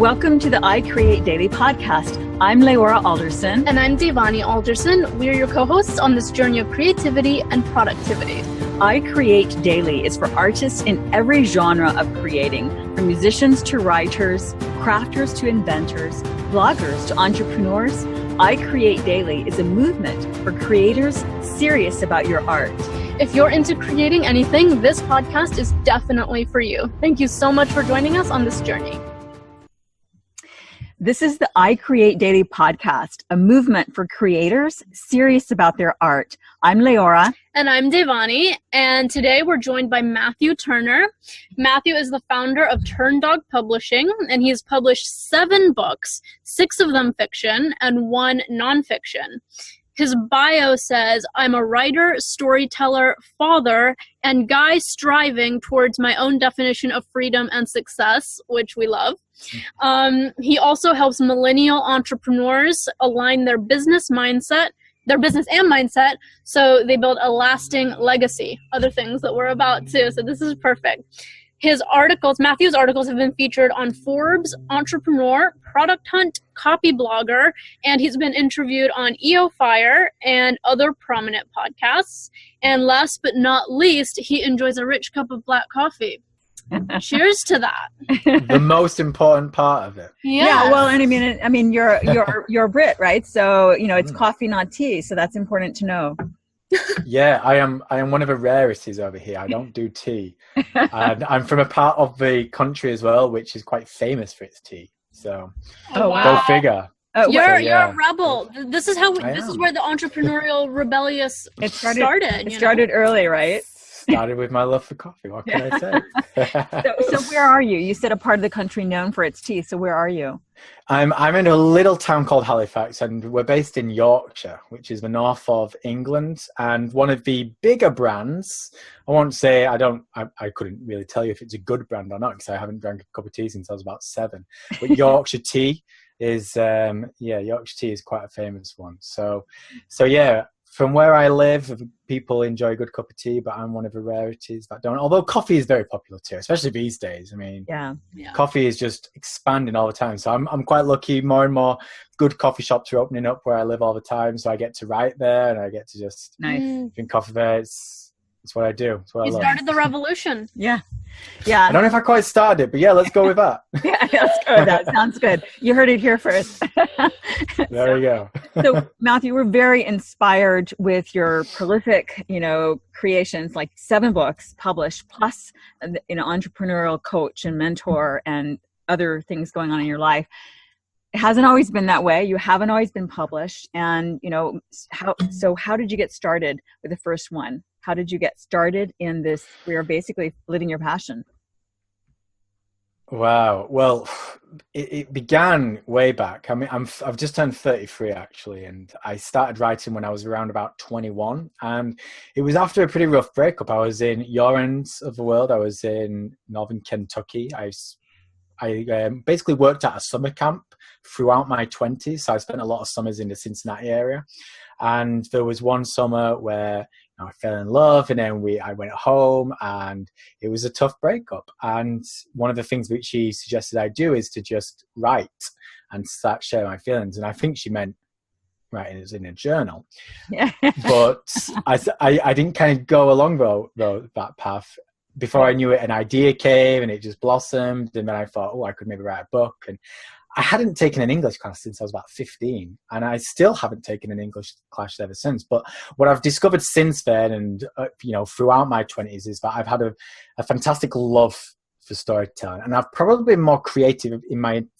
Welcome to the I Create Daily podcast. I'm Leora Alderson. And I'm Devani Alderson. We are your co-hosts on this journey of creativity and productivity. I Create Daily is for artists in every genre of creating, from musicians to writers, crafters to inventors, bloggers to entrepreneurs. I Create Daily is a movement for creators serious about your art. If you're into creating anything, this podcast is definitely for you. Thank you so much for joining us on this journey. This is the I Create Daily podcast, a movement for creators serious about their art. I'm Leora. And I'm Devani. And today we're joined by Matthew Turner. Matthew is the founder of Turndog Publishing, and he has published 7 books, 6 of them fiction and 1 nonfiction. His bio says, I'm a writer, storyteller, father, and guy striving towards my own definition of freedom and success, which we love. He also helps millennial entrepreneurs align their business and mindset, so they build a lasting legacy, other things that we're about to. So this is perfect. Matthew's articles have been featured on Forbes, Entrepreneur, Product Hunt, Copy Blogger, and he's been interviewed on EOFire and other prominent podcasts. And last but not least, he enjoys a rich cup of black coffee. Cheers to that. The most important part of it. Yes. Yeah, well, and I mean, you're a Brit, right? So it's coffee, not tea. So that's important to know. Yeah, I am one of the rarities over here. I don't do tea. And I'm from a part of the country as well, which is quite famous for its tea. So, wow. Go figure. You're a rebel. This is where the entrepreneurial rebellious started. It started early, right? Started with my love for coffee. What can I say? So where are you? You said a part of the country known for its tea. So where are you? I'm in a little town called Halifax, and we're based in Yorkshire, which is the north of England. And one of the bigger brands, I won't say, I couldn't really tell you if it's a good brand or not, because I haven't drank a cup of tea since I was about 7. But Yorkshire tea is, Yorkshire tea is quite a famous one. So yeah. From where I live, people enjoy a good cup of tea, but I'm one of the rarities that don't. Although coffee is very popular too, especially these days. I mean, coffee is just expanding all the time. So I'm quite lucky. More and more good coffee shops are opening up where I live all the time. So I get to write there, and I get to just drink coffee there. It's what I do. It's what I love. You started the revolution. Yeah. I don't know if I quite started, but yeah, let's go with that. Yeah, let's go with that. Sounds good. You heard it here first. There we go. So, Matthew, we're very inspired with your prolific, creations, like 7 books published, plus, entrepreneurial coach and mentor and other things going on in your life. It hasn't always been that way. You haven't always been published. And, how did you get started with the first one? How did you get started in this? We are basically living your passion. Wow. Well, it began way back. I mean, I've just turned 33 actually, and I started writing when I was around about 21. And it was after a pretty rough breakup. I was in your end of the world. I was in northern Kentucky. I basically worked at a summer camp throughout my 20s. So I spent a lot of summers in the Cincinnati area. And there was one summer where I fell in love, and then I went home, and it was a tough breakup. And one of the things which she suggested I do is to just write and start sharing my feelings. And I think she meant writing it in a journal. Yeah. But I didn't kind of go along that path. Before I knew it, an idea came, and it just blossomed. And then I thought, I could maybe write a book. And I hadn't taken an English class since I was about 15, and I still haven't taken an English class ever since. But what I've discovered since then, and throughout my 20s, is that I've had a fantastic love for storytelling, and I've probably been more creative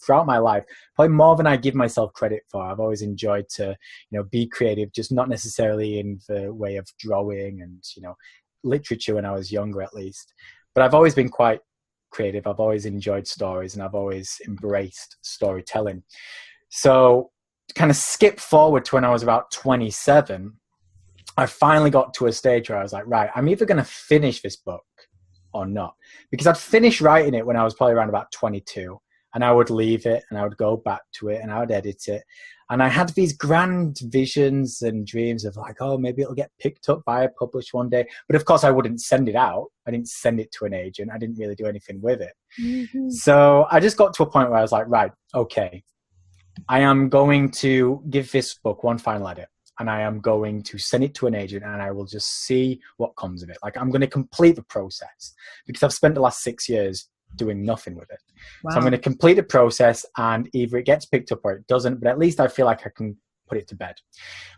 throughout my life, probably more than I give myself credit for. I've always enjoyed to be creative, just not necessarily in the way of drawing and literature when I was younger, at least. But I've always been quite creative. I've always enjoyed stories, and I've always embraced storytelling. So to kind of skip forward to when I was about 27, I finally got to a stage where I was like, right, I'm either going to finish this book or not. Because I'd finished writing it when I was probably around about 22. and I would leave it and I would go back to it and I would edit it. And I had these grand visions and dreams of like, oh, maybe it'll get picked up by a publisher one day. But of course, I wouldn't send it out. I didn't send it to an agent. I didn't really do anything with it. Mm-hmm. So I just got to a point where I was like, right, okay, I am going to give this book one final edit. And I am going to send it to an agent and I will just see what comes of it. Like, I'm going to complete the process because I've spent the last 6 years doing nothing with it. Wow. So I'm going to complete the process and either it gets picked up or it doesn't, but at least I feel like I can put it to bed.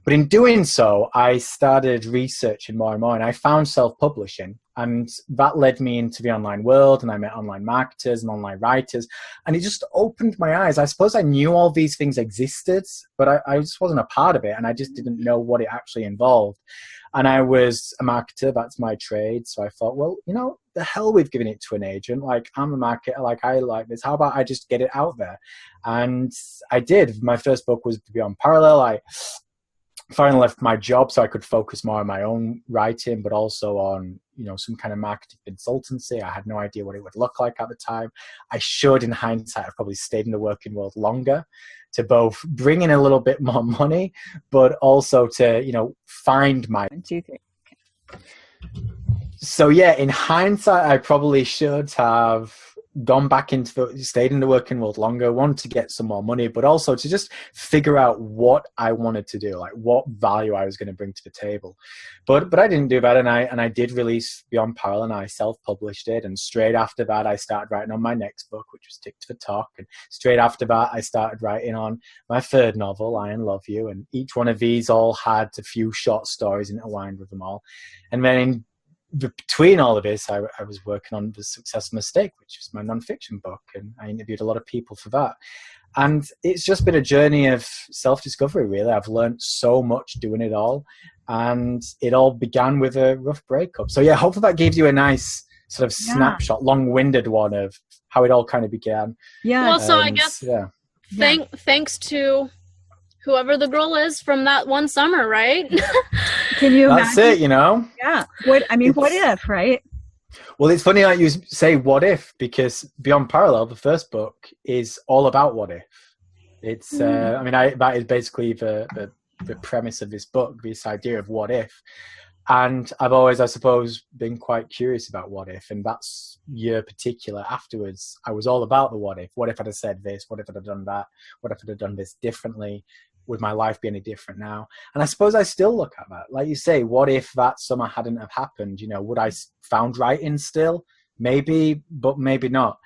But in doing so, I started researching more and more and I found self-publishing, and that led me into the online world, and I met online marketers and online writers, and it just opened my eyes. I suppose I knew all these things existed, but I just wasn't a part of it, and I just didn't know what it actually involved. And I was a marketer, that's my trade. So I thought, well, you know, the hell with giving it to an agent. Like, I'm a marketer, like, I like this. How about I just get it out there? And I did. My first book was Beyond Parallel. I finally left my job so I could focus more on my own writing, but also on, you know, some kind of marketing consultancy. I had no idea what it would look like at the time. I should, in hindsight, have probably stayed in the working world longer to both bring in a little bit more money, but also to, you know, find my... So yeah, in hindsight, I probably should have gone back stayed in the working world longer, wanted to get some more money, but also to just figure out what I wanted to do, like what value I was going to bring to the table. But I didn't do that, and I did release Beyond Parallel, and I self-published it, and straight after that, I started writing on my next book, which was Tick to the Talk, and straight after that, I started writing on my third novel, I Love You, and each one of these all had a few short stories intertwined with them all. And then between all of this, I was working on The Success Mistake, which is my nonfiction book, and I interviewed a lot of people for that. And it's just been a journey of self-discovery, really. I've learned so much doing it all, and it all began with a rough breakup. So yeah, hopefully that gives you a nice sort of snapshot, long-winded one of how it all kind of began. Yeah. Well, so I guess thanks to whoever the girl is from that one summer, right? Can you imagine? That's it, you know? Yeah. What if, right? Well, it's funny that you say what if, because Beyond Parallel, the first book, is all about what if. It's, that is basically the premise of this book, this idea of what if. And I've always, I suppose, been quite curious about what if. And that's year particular afterwards. I was all about the what if. What if I'd have said this? What if I'd have done that? What if I'd have done this differently? Would my life be any different now? And I suppose I still look at that. Like you say, what if that summer hadn't have happened? You know, would I found writing still? Maybe, but maybe not.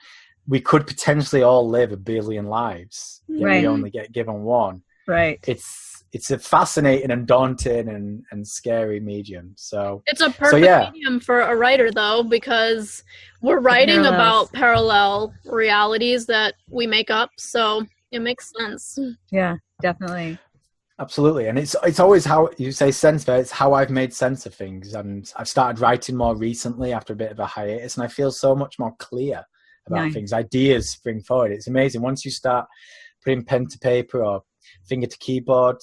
We could potentially all live 1 billion lives. Right. We only get given one. Right. It's a fascinating and daunting and scary medium. So it's a perfect medium for a writer, though, because we're writing about parallel realities that we make up. So it makes sense. Yeah, definitely. Absolutely. And it's always how you say sense there. It's how I've made sense of things. And I've started writing more recently after a bit of a hiatus, and I feel so much more clear about things. Ideas spring forward. It's amazing. Once you start putting pen to paper or finger to keyboard,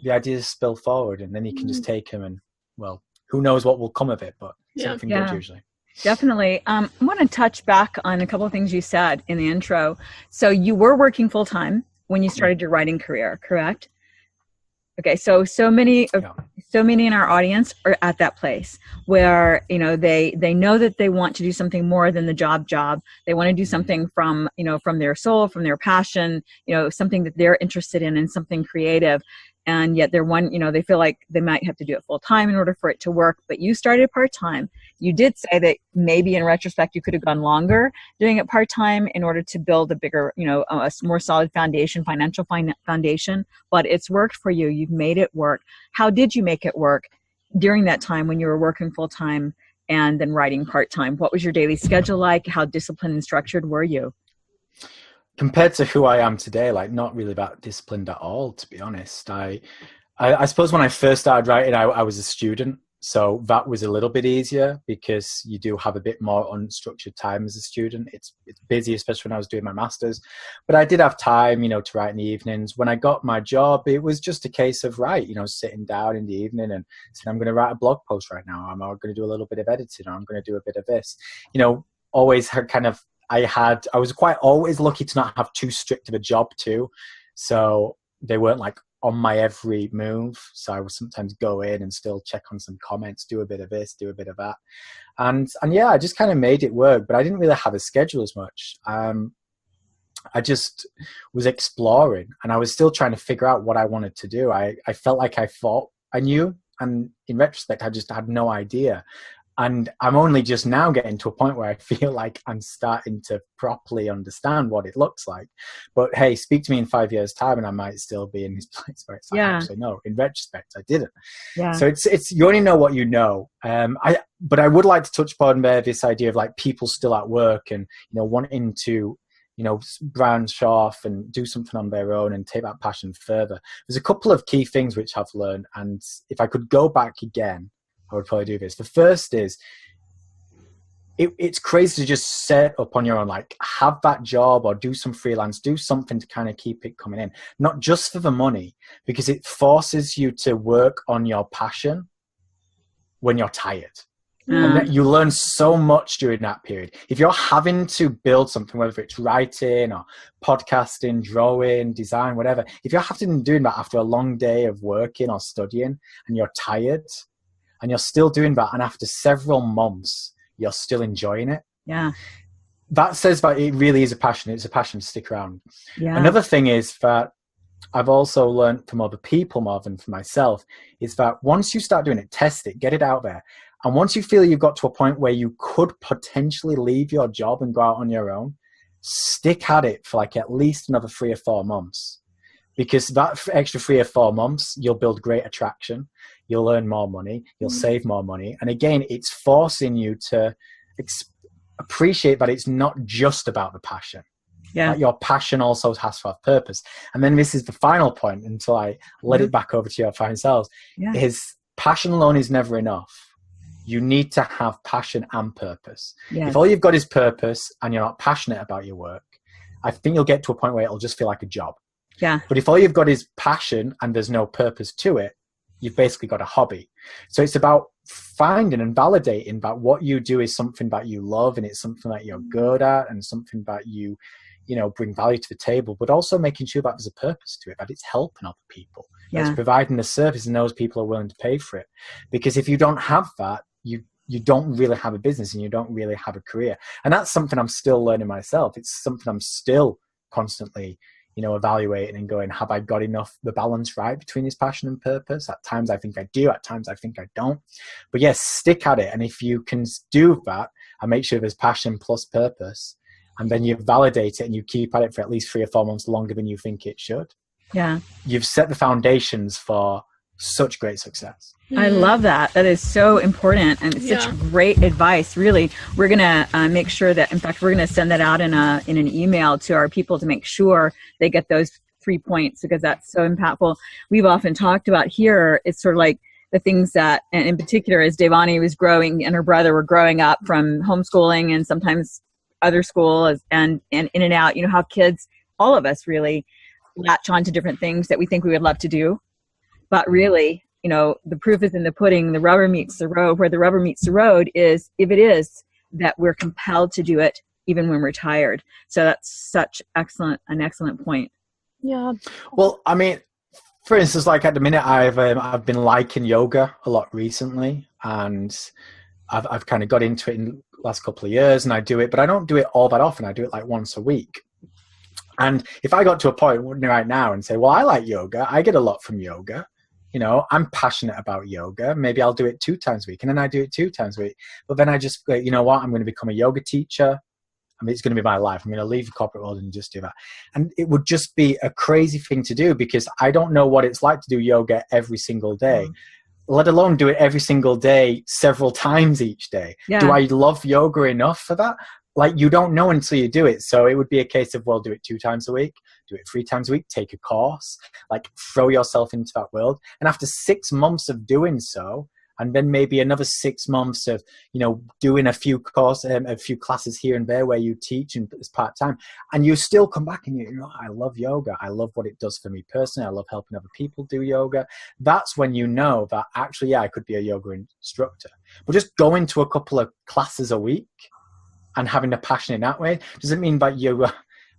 the ideas spill forward, and then you can just take them, and well, who knows what will come of it, but something good usually. Definitely. I want to touch back on a couple of things you said in the intro. So you were working full time when you started your writing career, correct? Okay, so many in our audience are at that place where, you know, they know that they want to do something more than the job. They want to do something from their soul, from their passion, you know, something that they're interested in and something creative. And yet they feel like they might have to do it full time in order for it to work. But you started part time. You did say that maybe in retrospect, you could have gone longer doing it part time in order to build a bigger, you know, a more solid foundation, financial foundation. But it's worked for you. You've made it work. How did you make it work during that time when you were working full time and then writing part time? What was your daily schedule like? How disciplined and structured were you? Compared to who I am today, like not really that disciplined at all, to be honest. I suppose when I first started writing, I was a student. So that was a little bit easier because you do have a bit more unstructured time as a student. It's busy, especially when I was doing my master's. But I did have time, you know, to write in the evenings. When I got my job, it was just a case of, sitting down in the evening and saying, I'm going to write a blog post right now. I'm going to do a little bit of editing, or I'm going to do a bit of this. You know, always kind of I was quite always lucky to not have too strict of a job too. So they weren't like on my every move. So I would sometimes go in and still check on some comments, do a bit of this, do a bit of that. And yeah, I just kind of made it work, but I didn't really have a schedule as much. I just was exploring, and I was still trying to figure out what I wanted to do. I felt like I thought I knew, and in retrospect, I just had no idea. And I'm only just now getting to a point where I feel like I'm starting to properly understand what it looks like. But hey, speak to me in 5 years' time and I might still be in this place where it's like, actually, no, in retrospect, I didn't. Yeah. So it's you only know what you know. But I would like to touch upon this idea of like people still at work and, wanting to, branch off and do something on their own and take that passion further. There's a couple of key things which I've learned. And if I could go back again, I would probably do this. The first is it's crazy to just set up on your own, like have that job or do some freelance, do something to kind of keep it coming in, not just for the money, because it forces you to work on your passion when you're tired. And you learn so much during that period. If you're having to build something, whether it's writing or podcasting, drawing, design, whatever, if you're having to do that after a long day of working or studying and you're tired, and you're still doing that, and after several months, you're still enjoying it. Yeah. That says that it really is a passion. It's a passion to stick around. Yeah. Another thing is that I've also learned from other people more than for myself, is that once you start doing it, test it, get it out there. And once you feel you've got to a point where you could potentially leave your job and go out on your own, stick at it for like at least another 3 or 4 months. Because that extra 3 or 4 months, you'll build great attraction. You'll earn more money. You'll save more money. And again, it's forcing you to appreciate that it's not just about the passion. Yeah. Like your passion also has to have purpose. And then this is the final point until I let it back over to your fine selves, is passion alone is never enough. You need to have passion and purpose. Yes. If all you've got is purpose and you're not passionate about your work, I think you'll get to a point where it'll just feel like a job. Yeah. But if all you've got is passion and there's no purpose to it, you've basically got a hobby. So it's about finding and validating that what you do is something that you love and it's something that you're good at and something that you bring value to the table, but also making sure that there's a purpose to it, that it's helping other people. Yeah. It's providing a service and those people are willing to pay for it. Because if you don't have that, you don't really have a business and you don't really have a career. And that's something I'm still learning myself. It's something I'm still constantly evaluating and going, have I got the balance right between this passion and purpose? At times I think I do, at times I think I don't. But yes, stick at it. And if you can do that and make sure there's passion plus purpose, and then you validate it and you keep at it for at least 3 or 4 months longer than you think it should. Yeah. You've set the foundations for such great success. I love that. That is so important and such great advice. Really, we're going to make sure that, in fact, we're going to send that out in an email to our people to make sure they get those 3 points, because that's so impactful. We've often talked about here, it's sort of like the things that, and in particular, as Devani was growing and her brother were growing up from homeschooling and sometimes other schools and in and out, how kids, all of us really latch on to different things that we think we would love to do. But really, the proof is in the pudding, the rubber meets the road. Where the rubber meets the road is if it is that we're compelled to do it even when we're tired. So that's an excellent point. Yeah. Well, I mean, for instance, like at the minute, I've been liking yoga a lot recently, and I've kind of got into it in the last couple of years, and I do it, but I don't do it all that often. I do it like once a week. And if I got to a point right now and say, well, I like yoga, I get a lot from yoga. I'm passionate about yoga. Maybe I'll do it 2 times a week, and then I do it 2 times a week. But then I just go, you know what? I'm going to become a yoga teacher. I mean, it's going to be my life. I'm going to leave the corporate world and just do that. And it would just be a crazy thing to do, because I don't know what it's like to do yoga every single day, let alone do it every single day, several times each day. Yeah. Do I love yoga enough for that? Like, you don't know until you do it. So it would be a case of, well, do it 2 times a week, do it 3 times a week, take a course, like throw yourself into that world. And after 6 months of doing so, and then maybe another 6 months of, doing a few classes here and there where you teach and as part-time, and you still come back and I love yoga. I love what it does for me personally. I love helping other people do yoga. That's when you know that actually, I could be a yoga instructor. But just going to a couple of classes a week and having a passion in that way doesn't mean that you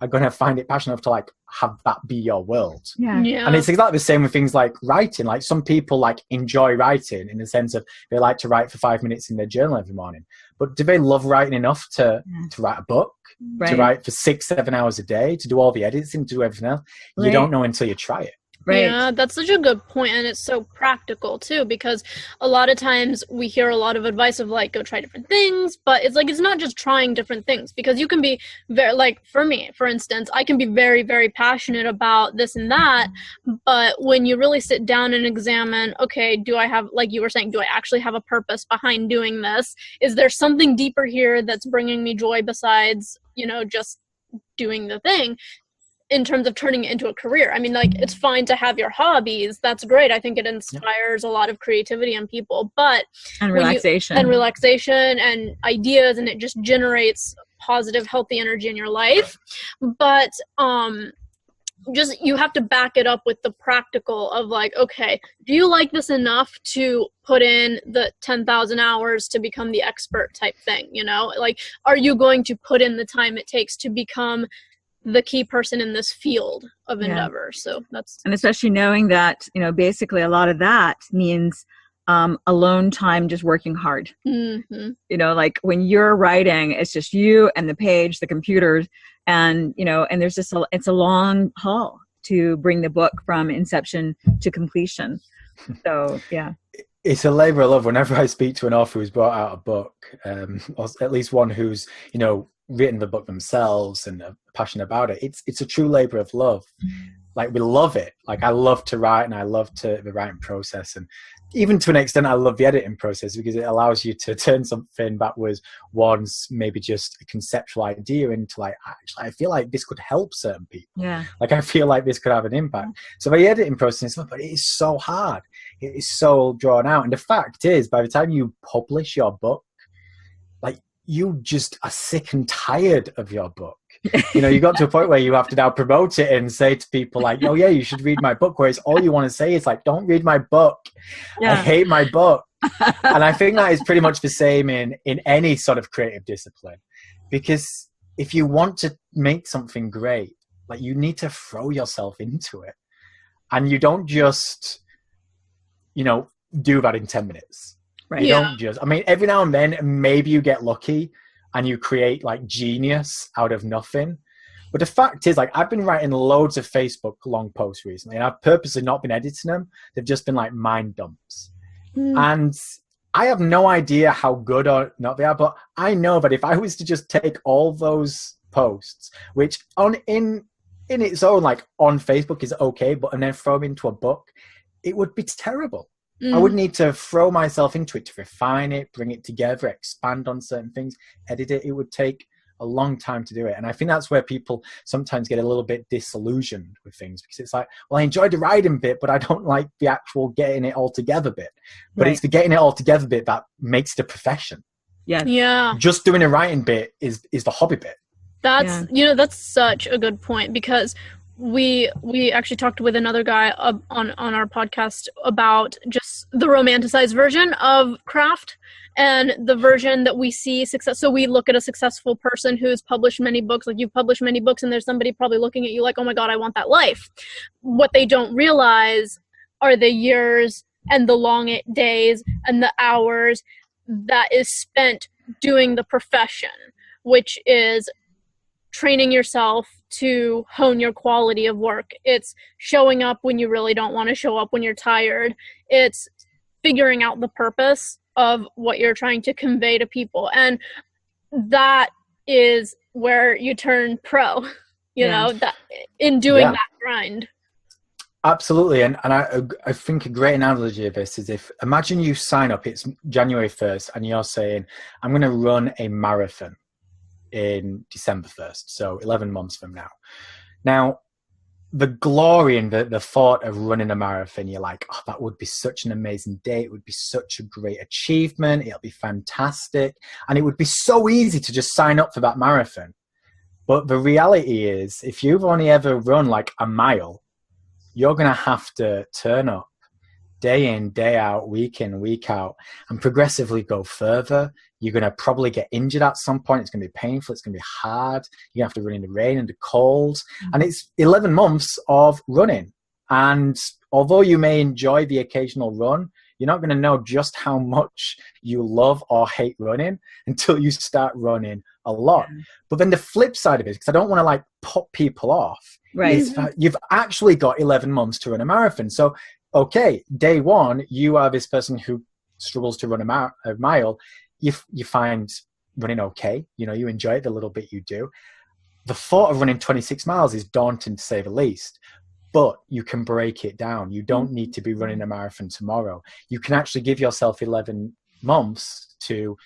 are going to find it passionate enough to like have that be your world. Yeah. And it's exactly the same with things like writing. Like some people like enjoy writing in the sense of they like to write for 5 minutes in their journal every morning. But do they love writing enough to write a book, to write for 6-7 hours a day, to do all the editing, to do everything else? You don't know until you try it. Right. Yeah, that's such a good point, and it's so practical too, because a lot of times we hear a lot of advice of like, go try different things, but it's like, it's not just trying different things, because you can be very, like for me, for instance, I can be very, very passionate about this and that, but when you really sit down and examine, okay, do I have, like you were saying, do I actually have a purpose behind doing this? Is there something deeper here that's bringing me joy besides, you know, just doing the thing? In terms of turning it into a career. I mean, like, it's fine to have your hobbies. That's great. I think it inspires a lot of creativity in people, but and relaxation and ideas, and it just generates positive, healthy energy in your life. But just, you have to back it up with the practical of like, okay, do you like this enough to put in the 10,000 hours to become the expert type thing? You know, like, are you going to put in the time it takes to become the key person in this field of endeavor? So that's, and especially knowing that, you know, basically a lot of that means alone time, just working hard. Mm-hmm. You know, like when you're writing, it's just you and the page, the computers, and, you know, and there's just it's a long haul to bring the book from inception to completion. So, yeah. It's a labor of love. Whenever I speak to an author who's brought out a book, or at least one who's, you know, written the book themselves and are passionate about it, it's a true labor of love. Like, we love it. Like, I love to write, and I love the writing process, and even to an extent I love the editing process, because it allows you to turn something that was once maybe just a conceptual idea into like, actually I feel like this could help certain people. Like, I feel like this could have an impact. So the editing process, but it is so hard, it is so drawn out, and the fact is, by the time you publish your book, like, you just are sick and tired of your book. You know, you got to a point where you have to now promote it and say to people like, oh yeah, you should read my book, whereas all you want to say is like, don't read my book. I hate my book. And I think that is pretty much the same in any sort of creative discipline, because if you want to make something great, like, you need to throw yourself into it, and you don't just, you know, do that in 10 minutes. Right. You don't just, I mean, every now and then, maybe you get lucky and you create like genius out of nothing. But the fact is, like, I've been writing loads of Facebook long posts recently, and I've purposely not been editing them. They've just been like mind dumps. And I have no idea how good or not they are, but I know that if I was to just take all those posts, which in its own, like, on Facebook is okay, but and then throw them into a book, it would be terrible. I would need to throw myself into it to refine it, bring it together, expand on certain things, edit it. It would take a long time to do it. And I think that's where people sometimes get a little bit disillusioned with things, because it's like, well, I enjoyed the writing bit, but I don't like the actual getting it all together bit. But it's the getting it all together bit that makes the profession. Yeah. Just doing a writing bit is the hobby bit. That's, you know, that's such a good point, because we actually talked with another guy on our podcast about just the romanticized version of craft and the version that we see success. So we look at a successful person who's published many books, like you've published many books, and there's somebody probably looking at you like, oh my God, I want that life. What they don't realize are the years and the long days and the hours that is spent doing the profession, which is training yourself to hone your quality of work. It's showing up when you really don't want to show up, when you're tired. It's figuring out the purpose of what you're trying to convey to people. And that is where you turn pro, you know, that in doing that grind. Absolutely. And I think a great analogy of this is, imagine you sign up, it's January 1st, and you're saying, I'm going to run a marathon in December 1st, so 11 months from now. Now, the glory and the thought of running a marathon, you're like, oh, that would be such an amazing day. It would be such a great achievement. It'll be fantastic. And it would be so easy to just sign up for that marathon. But the reality is, if you've only ever run like a mile, you're going to have to turn up day in, day out, week in, week out, and progressively go further. You're going to probably get injured at some point. It's going to be painful. It's going to be hard. You're going to have to run in the rain and the cold. And it's 11 months of running. And although you may enjoy the occasional run, you're not going to know just how much you love or hate running until you start running a lot. But then the flip side of it, because I don't want to like put people off, is you've actually got 11 months to run a marathon. So, okay, day one, you are this person who struggles to run a mile. You find running okay. You know, you enjoy it the little bit you do. The thought of running 26 miles is daunting, to say the least. But you can break it down. You don't need to be running a marathon tomorrow. You can actually give yourself 11 months to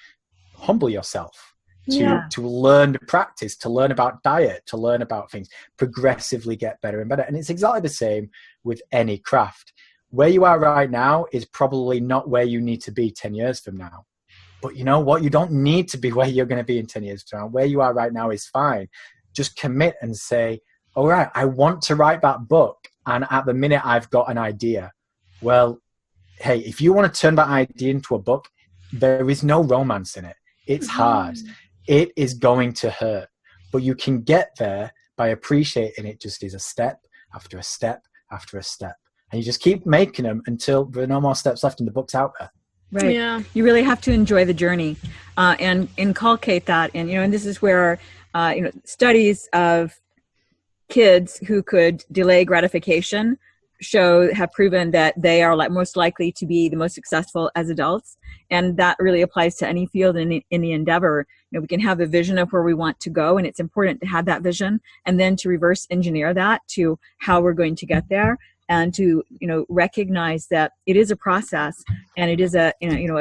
humble yourself, to learn to practice, to learn about diet, to learn about things, progressively get better and better. And it's exactly the same with any craft. Where you are right now is probably not where you need to be 10 years from now. But you know what? You don't need to be where you're going to be in 10 years from now. Where you are right now is fine. Just commit and say, all right, I want to write that book. And at the minute I've got an idea. Well, hey, if you want to turn that idea into a book, there is no romance in it. It's hard. It is going to hurt. But you can get there by appreciating it just as a step after a step after a step. And you just keep making them until there are no more steps left and the book's out there. Right. Yeah. You really have to enjoy the journey and inculcate that. And, and this is where, studies of kids who could delay gratification have proven that they are most likely to be the most successful as adults. And that really applies to any field in the endeavor. We can have a vision of where we want to go, and it's important to have that vision and then to reverse engineer that to how we're going to get there. And to, recognize that it is a process and it is a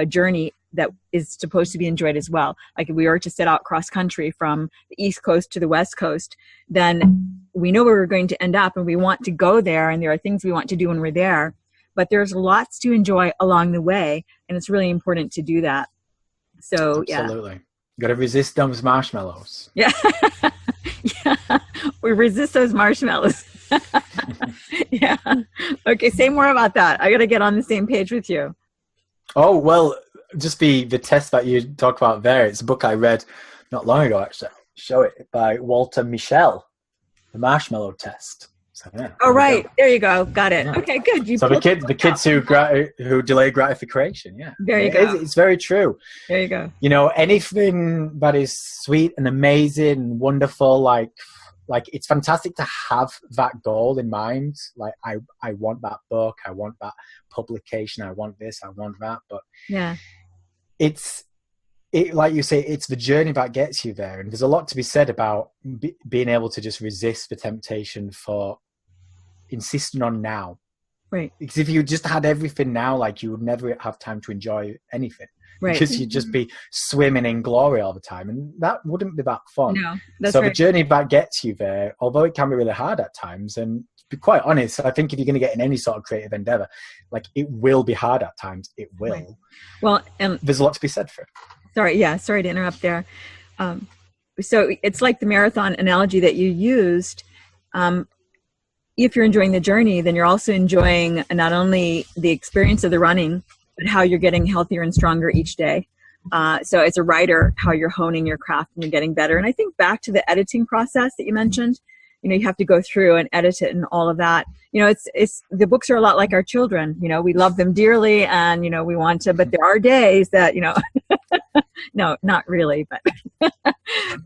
journey that is supposed to be enjoyed as well. Like if we were to set out cross country from the East Coast to the West Coast, then we know where we're going to end up and we want to go there. And there are things we want to do when we're there, but there's lots to enjoy along the way. And it's really important to do that. So, absolutely. You got to resist those marshmallows. Yeah. We resist those marshmallows. Yeah. Okay. Say more about that. I got to get on the same page with you. Oh, well, just the test that you talk about there. It's a book I read not long ago, actually. Show it by Walter Mischel, The Marshmallow Test. So, yeah, oh, right. There you go. Got it. Yeah. Okay, good. So the kids who delay gratification. Yeah. There you go. It's very true. There you go. Anything that is sweet and amazing and wonderful, like it's fantastic to have that goal in mind. Like I want that book, I want that publication, I want this, I want that. But yeah, it's like you say, it's the journey that gets you there. And there's a lot to be said about being able to just resist the temptation for insisting on now. Right. Because if you just had everything now, like you would never have time to enjoy anything. Right. Because you'd just be swimming in glory all the time, and that wouldn't be that fun. No, that's so right. The journey that gets you there, although it can be really hard at times, and to be quite honest, I think if you're going to get in any sort of creative endeavor, like it will be hard at times. It will. Right. Well, there's a lot to be said for it. Sorry to interrupt there. So it's like the marathon analogy that you used. If you're enjoying the journey, then you're also enjoying not only the experience of the running, but how you're getting healthier and stronger each day. So as a writer, how you're honing your craft and you're getting better. And I think back to the editing process that you mentioned, you have to go through and edit it and all of that. It's the books are a lot like our children. We love them dearly and, we want to, but there are days that, no, not really, but,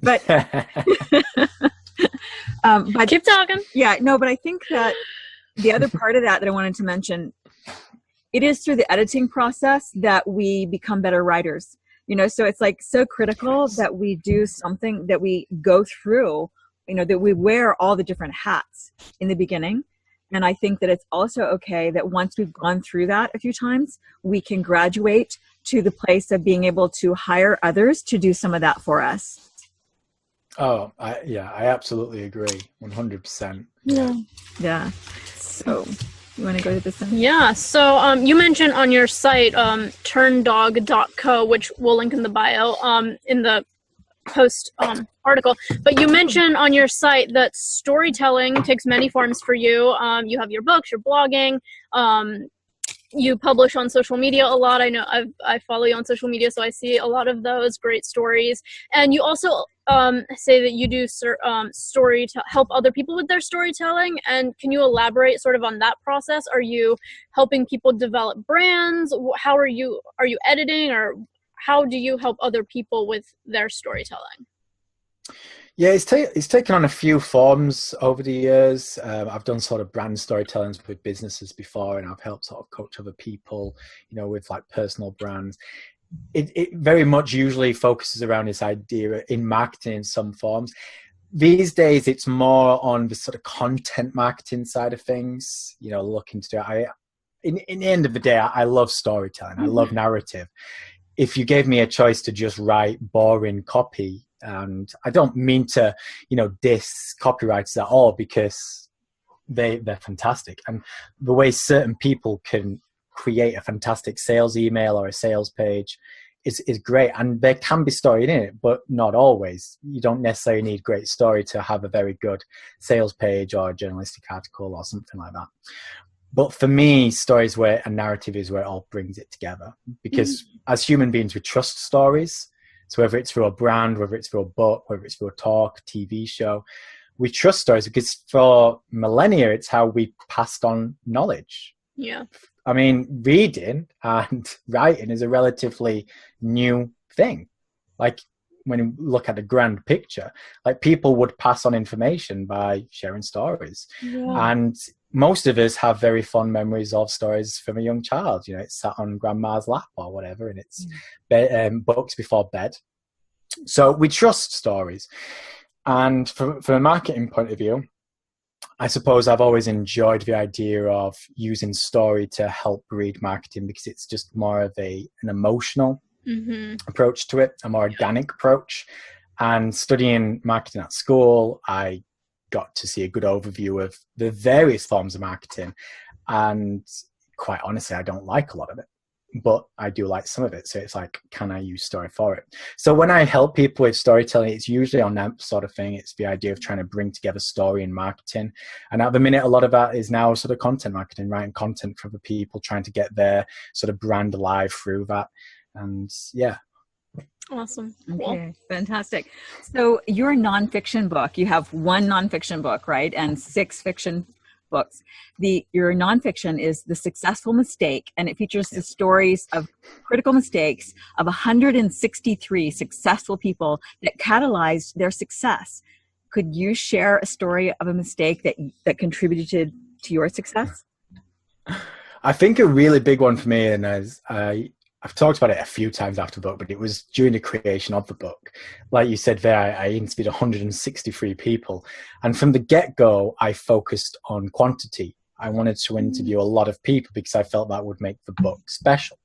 but, but keep talking. Yeah, no, but I think that the other part of that I wanted to mention, it is through the editing process that we become better writers. So it's like so critical that we do something, that we go through, that we wear all the different hats in the beginning. And I think that it's also okay that once we've gone through that a few times, we can graduate to the place of being able to hire others to do some of that for us. Oh, I absolutely agree. 100%. Yeah. So you want to go to this one? Yeah. So you mentioned on your site, turndog.co, which we'll link in the bio, in the post article. But you mentioned on your site that storytelling takes many forms for you. You have your books, your blogging, you publish on social media a lot. I know I follow you on social media, so I see a lot of those great stories. And you also say that you do story to help other people with their storytelling. And can you elaborate sort of on that process? Are you helping people develop brands? How are you editing, or how do you help other people with their storytelling? Yeah, it's taken on a few forms over the years. I've done sort of brand storytelling with businesses before, and I've helped sort of coach other people, with like personal brands. It very much usually focuses around this idea in marketing in some forms. These days, it's more on the sort of content marketing side of things, looking to do it. In the end of the day, I love storytelling. I love narrative. If you gave me a choice to just write boring copy, and I don't mean to, diss copywriters at all, because they're fantastic. And the way certain people can create a fantastic sales email or a sales page is great. And there can be story in it, but not always. You don't necessarily need great story to have a very good sales page or a journalistic article or something like that. But for me, stories where a narrative is where it all brings it together. Because as human beings, we trust stories. So whether it's through a brand, whether it's through a book, whether it's through a talk, TV show, we trust stories because for millennia, it's how we passed on knowledge. Yeah. I mean, reading and writing is a relatively new thing. Like when you look at the grand picture, like people would pass on information by sharing stories. Yeah. And most of us have very fond memories of stories from a young child. It's sat on grandma's lap or whatever, and it's books before bed. So we trust stories. And from a marketing point of view, I suppose I've always enjoyed the idea of using story to help breed marketing, because it's just more of an emotional approach to it, a more organic approach. And studying marketing at school, I got to see a good overview of the various forms of marketing. And quite honestly, I don't like a lot of it, but I do like some of it. So it's like, can I use story for it? So when I help people with storytelling, it's usually on that sort of thing. It's the idea of trying to bring together story and marketing. And at the minute, a lot of that is now sort of content marketing, writing content for the people, trying to get their sort of brand alive through that. And yeah. Awesome. Okay, fantastic. So your nonfiction book, you have one nonfiction book, right? And 6 fiction books. Your nonfiction is The Successful Mistake, and it features the stories of critical mistakes of 163 successful people that catalyzed their success. Could you share a story of a mistake that contributed to your success? I think a really big one for me, and I've talked about it a few times after the book, but it was during the creation of the book. Like you said there, I interviewed 163 people. And from the get-go, I focused on quantity. I wanted to interview a lot of people because I felt that would make the book special.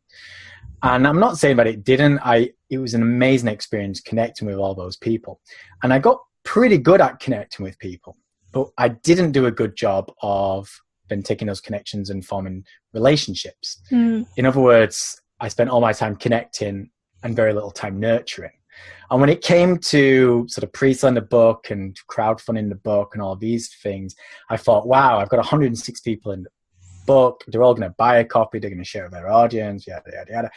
And I'm not saying that it didn't. It was an amazing experience connecting with all those people. And I got pretty good at connecting with people, but I didn't do a good job of then taking those connections and forming relationships. In other words, I spent all my time connecting and very little time nurturing. And when it came to sort of pre-selling the book and crowdfunding the book and all these things, I thought, wow, I've got 106 people in the book. They're all going to buy a copy. They're going to share with their audience, yada, yada, yada.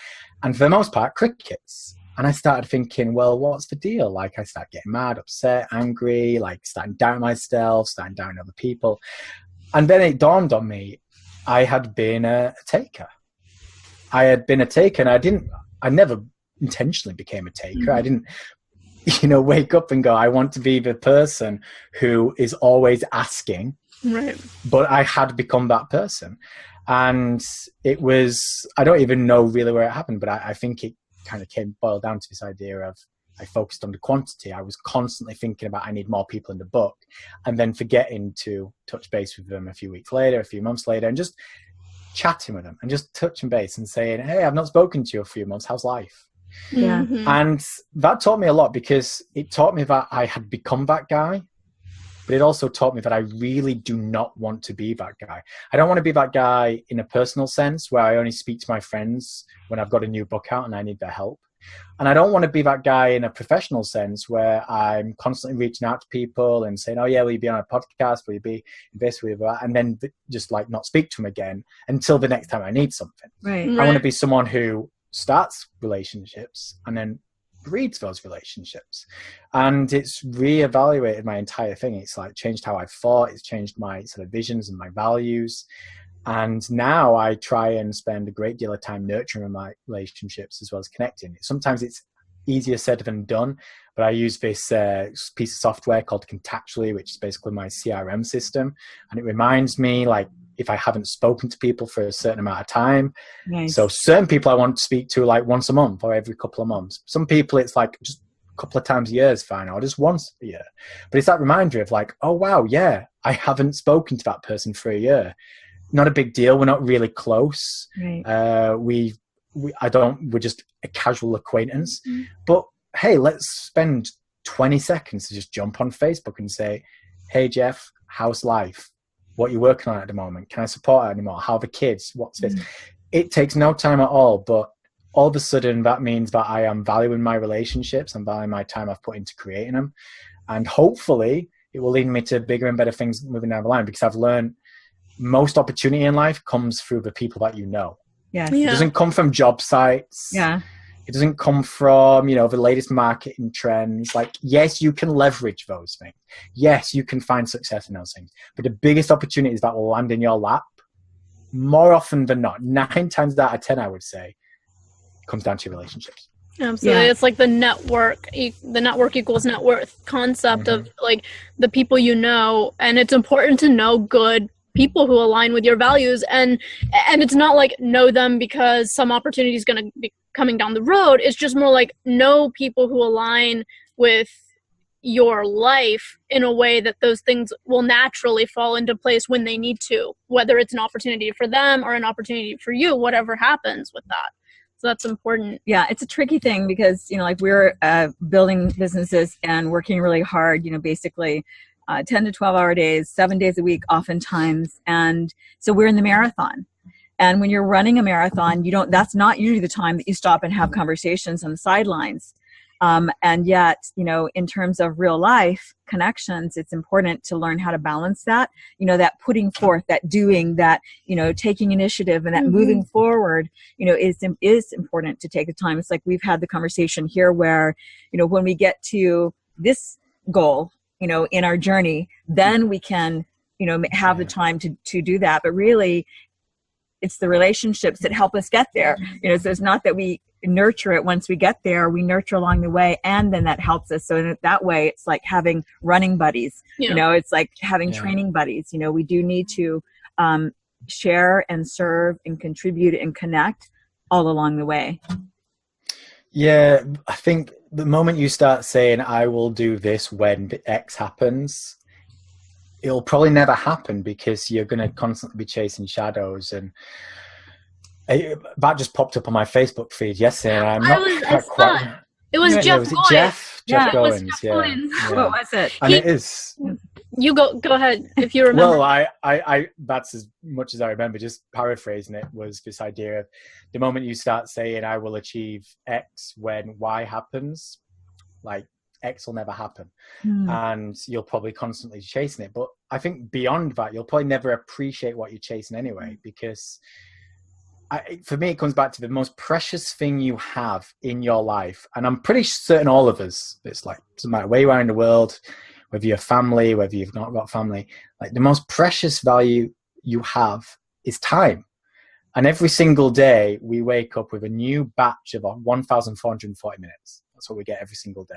And for the most part, crickets. And I started thinking, well, what's the deal? Like I started getting mad, upset, angry, like starting doubting myself, starting doubting other people. And then it dawned on me, I had been a taker. I had been a taker, and I never intentionally became a taker. I didn't, wake up and go, I want to be the person who is always asking. Right. But I had become that person. And it was, I don't even know really where it happened, but I think it kind of boiled down to this idea of, I focused on the quantity. I was constantly thinking about, I need more people in the book, and then forgetting to touch base with them a few weeks later, a few months later, and just chatting with them and just touching base and saying, hey, I've not spoken to you for a few months. How's life? Yeah. And that taught me a lot, because it taught me that I had become that guy, but it also taught me that I really do not want to be that guy. I don't want to be that guy in a personal sense where I only speak to my friends when I've got a new book out and I need their help. And I don't want to be that guy in a professional sense where I'm constantly reaching out to people and saying, oh yeah, will you be on a podcast? Will you be in this? Will you be that? And then just like not speak to them again until the next time I need something. Right. I want to be someone who starts relationships and then breeds those relationships. And it's reevaluated my entire thing. It's like changed how I thought. It's changed my sort of visions and my values. And now I try and spend a great deal of time nurturing my relationships as well as connecting. Sometimes it's easier said than done, but I use this piece of software called Contactually, which is basically my CRM system. And it reminds me, like, if I haven't spoken to people for a certain amount of time. Nice. So certain people I want to speak to like once a month or every couple of months. Some people it's like just a couple of times a year is fine, or just once a year. But it's that reminder of like, oh wow, yeah, I haven't spoken to that person for a year. Not a big deal. We're not really close. Right. We're just a casual acquaintance. But hey, let's spend 20 seconds to just jump on Facebook and say, hey Jeff, how's life? What are you working on at the moment? Can I support it anymore? How are the kids? What's this? It takes no time at all, but all of a sudden that means that I am valuing my relationships. I'm valuing my time I've put into creating them. And hopefully it will lead me to bigger and better things moving down the line, because I've learned most opportunity in life comes through the people that you know. Yes. It doesn't come from job sites. Yeah. It doesn't come from, the latest marketing trends. Like, yes, you can leverage those things. Yes, you can find success in those things. But the biggest opportunities that will land in your lap, more often than not, 9 times out of 10, I would say, comes down to your relationships. Absolutely. Yeah. It's like the network equals net worth concept of like the people you know. And it's important to know good people who align with your values, and it's not like know them because some opportunity is going to be coming down the road. It's just more like know people who align with your life in a way that those things will naturally fall into place when they need to, whether it's an opportunity for them or an opportunity for you, whatever happens with that. So that's important. Yeah, it's a tricky thing because, like we're building businesses and working really hard, basically 10 to 12 hour days, 7 days a week, oftentimes. And so we're in the marathon. And when you're running a marathon, that's not usually the time that you stop and have conversations on the sidelines. And yet, in terms of real life connections, it's important to learn how to balance that, that putting forth, that doing, that, taking initiative and that moving forward, is important to take the time. It's like we've had the conversation here where, when we get to this goal, in our journey, then we can, have the time to do that. But really, it's the relationships that help us get there. So it's not that we nurture it once we get there, we nurture along the way, and then that helps us. So in that way, it's like having running buddies, it's like having training buddies. We do need to share and serve and contribute and connect all along the way. Yeah, I think the moment you start saying, I will do this when X happens, it'll probably never happen because you're going to constantly be chasing shadows. And that just popped up on my Facebook feed yesterday. And I'm not quite... It was Jeff was it Goins. Jeff Goins, Goins. What was it? And it is... You go ahead if you remember. Well, I that's as much as I remember. Just paraphrasing it was this idea of the moment you start saying I will achieve X when Y happens, like X will never happen, and you'll probably constantly chasing it. But I think beyond that, you'll probably never appreciate what you're chasing anyway, because for me, it comes back to the most precious thing you have in your life, and I'm pretty certain all of us. It's like doesn't matter where you are in the world. Whether you're family, whether you've not got family, like the most precious value you have is time. And every single day we wake up with a new batch of 1,440 minutes. That's what we get every single day.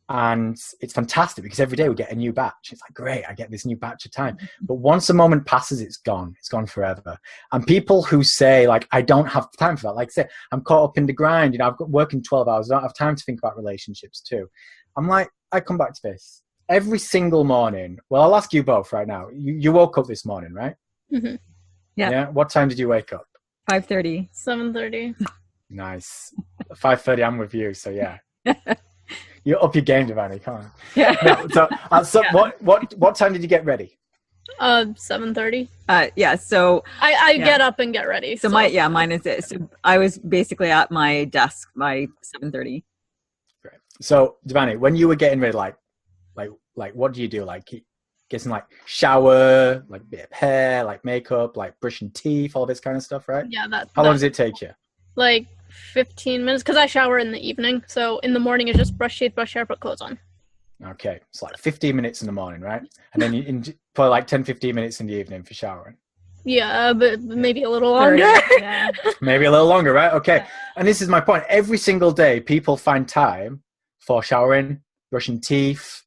And it's fantastic because every day we get a new batch. It's like, great, I get this new batch of time. But once a moment passes, it's gone. It's gone forever. And people who say, like, I don't have time for that, like say, I'm caught up in the grind, I've got working 12 hours, I don't have time to think about relationships too. I'm like, I come back to this every single morning. Well, I'll ask you both right now. You woke up this morning, right? Mm-hmm. Yeah. What time did you wake up? 5:30. 7:30. Nice. 5:30. I'm with you. So yeah, you're up your game, Giovanni. Come on. Yeah. No, so what time did you get ready? 7:30. Yeah, so I get up and get ready. So mine is it. So I was basically at my desk by 7:30. Great. So Devani, when you were getting ready, like what do you do? Like getting like shower, like a bit of hair, like makeup, like brushing teeth, all this kind of stuff, right? Yeah, How long does it take you? Like 15 minutes, because I shower in the evening. So in the morning, it's just brush teeth, brush hair, put clothes on. Okay, it's like 15 minutes in the morning, right? And then you put like 10-15 minutes in the evening for showering. Yeah, but maybe a little longer. Yeah. Maybe a little longer, right? Okay. Yeah. And this is my point. Every single day, people find time for showering, brushing teeth,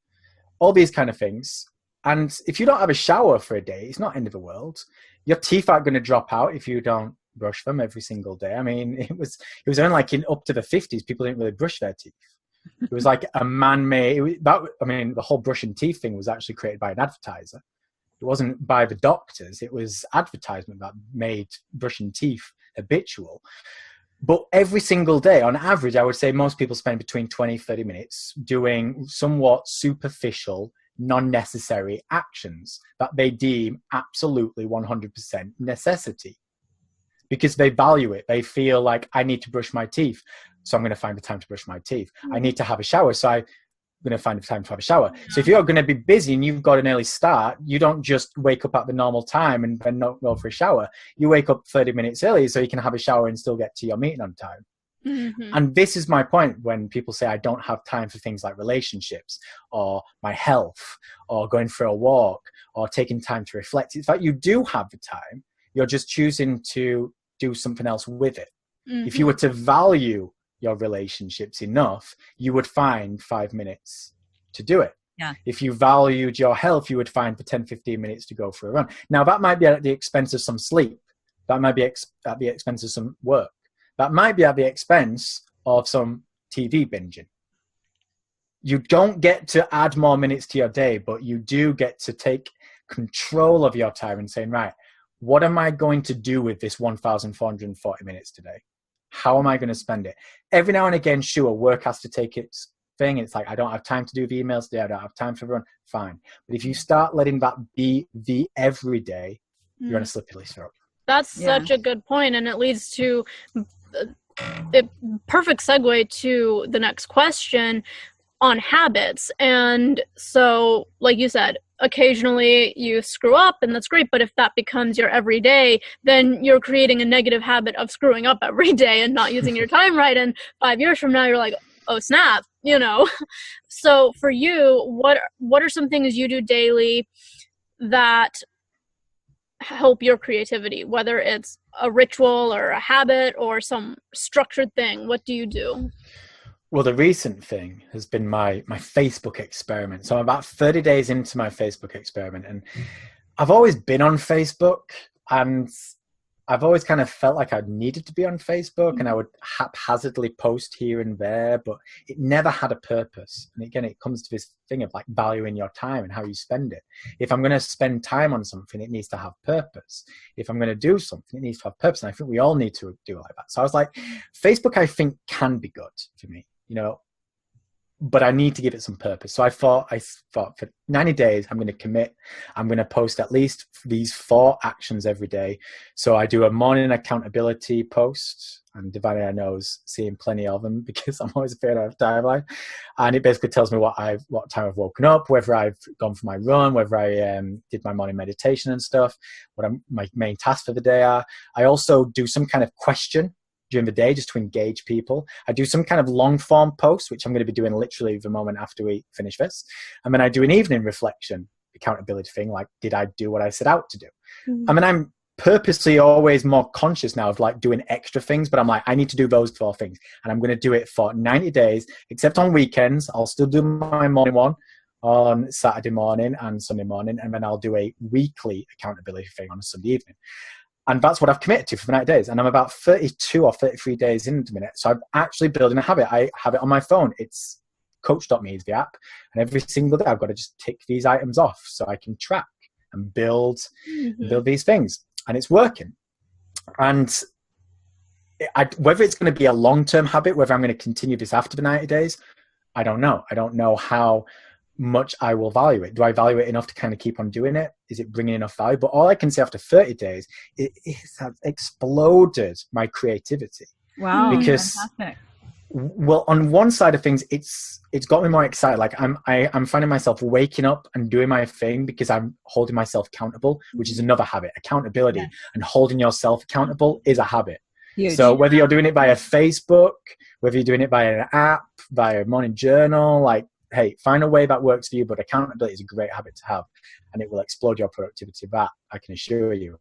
all these kind of things. And if you don't have a shower for a day, it's not the end of the world. Your teeth aren't going to drop out if you don't brush them every single day. I mean, it was only like up to the 50s, people didn't really brush their teeth. It was like a man-made, the whole brushing teeth thing was actually created by an advertiser. It wasn't by the doctors. It was advertisement that made brushing teeth habitual. But every single day, on average, I would say most people spend between 20-30 minutes doing somewhat superficial, non-necessary actions that they deem absolutely 100% necessity. Because they value it. They feel like, I need to brush my teeth, so I'm going to find the time to brush my teeth. I need to have a shower, so I'm going to find the time to have a shower. So if you're going to be busy and you've got an early start, you don't just wake up at the normal time and then not go for a shower. You wake up 30 minutes early so you can have a shower and still get to your meeting on time. Mm-hmm. And this is my point when people say I don't have time for things like relationships or my health or going for a walk or taking time to reflect. It's like you do have the time. You're just choosing to do something else with it. Mm-hmm. If you were to value your relationships enough, you would find 5 minutes to do it. Yeah. If you valued your health, you would find the 10-15 minutes to go for a run. Now, that might be at the expense of some sleep. That might be at the expense of some work. That might be at the expense of some TV binging. You don't get to add more minutes to your day, but you do get to take control of your time and saying, right, what am I going to do with this 1,440 minutes today? How am I going to spend it? Every now and again, sure, work has to take its thing. It's like, I don't have time to do the emails today. I don't have time for everyone. Fine. But if you start letting that be the everyday, you're going to slippery slope. That's such a good point. And it leads to a perfect segue to the next question on habits. And so, like you said, occasionally you screw up and that's great, but if that becomes your everyday, then you're creating a negative habit of screwing up every day and not using your time right, and 5 years from now you're like, oh snap, So for you, what are some things you do daily that help your creativity, whether it's a ritual or a habit or some structured thing? What do you do? Well, the recent thing has been my Facebook experiment. So I'm about 30 days into my Facebook experiment, and I've always been on Facebook, and I've always kind of felt like I needed to be on Facebook, and I would haphazardly post here and there, but it never had a purpose. And again, it comes to this thing of like valuing your time and how you spend it. If I'm going to spend time on something, it needs to have purpose. If I'm going to do something, it needs to have purpose. And I think we all need to do it like that. So I was like, Facebook, I think, can be good for me. But I need to give it some purpose. So I thought for 90 days, I'm going to commit. I'm going to post at least these 4 actions every day. So I do a morning accountability post, and Devani, I know, is seeing plenty of them because I'm always afraid of timeline. And it basically tells me what time I've woken up, whether I've gone for my run, whether I did my morning meditation and stuff, what my main tasks for the day are. I also do some kind of question during the day just to engage people. I do some kind of long form post, which I'm going to be doing literally the moment after we finish this. And then I do an evening reflection accountability thing, like, did I do what I set out to do? Mm-hmm. I mean, I'm purposely always more conscious now of like doing extra things, but I'm like, I need to do those 4 things, and I'm going to do it for 90 days, except on weekends. I'll still do my morning one on Saturday morning and Sunday morning, and then I'll do a weekly accountability thing on a Sunday evening. And that's what I've committed to for 90 days. And I'm about 32 or 33 days into a minute. So I'm actually building a habit. I have it on my phone. It's Coach.me is the app. And every single day I've got to just tick these items off so I can track and build these things. And it's working. And whether it's going to be a long-term habit, whether I'm going to continue this after the 90 days, I don't know. I don't know how much I will value it. Do I value it enough to kind of keep on doing it? Is it bringing enough value? But all I can say after 30 days, it has exploded my creativity. Wow, because fantastic. Well, on one side of things, it's got me more excited. Like I'm finding myself waking up and doing my thing because I'm holding myself accountable, which is another habit. Accountability and holding yourself accountable is a habit. Huge. So whether you're doing it via Facebook, whether you're doing it via an app, via a morning journal, like, hey, find a way that works for you. But accountability is a great habit to have, and it will explode your productivity. That I can assure you.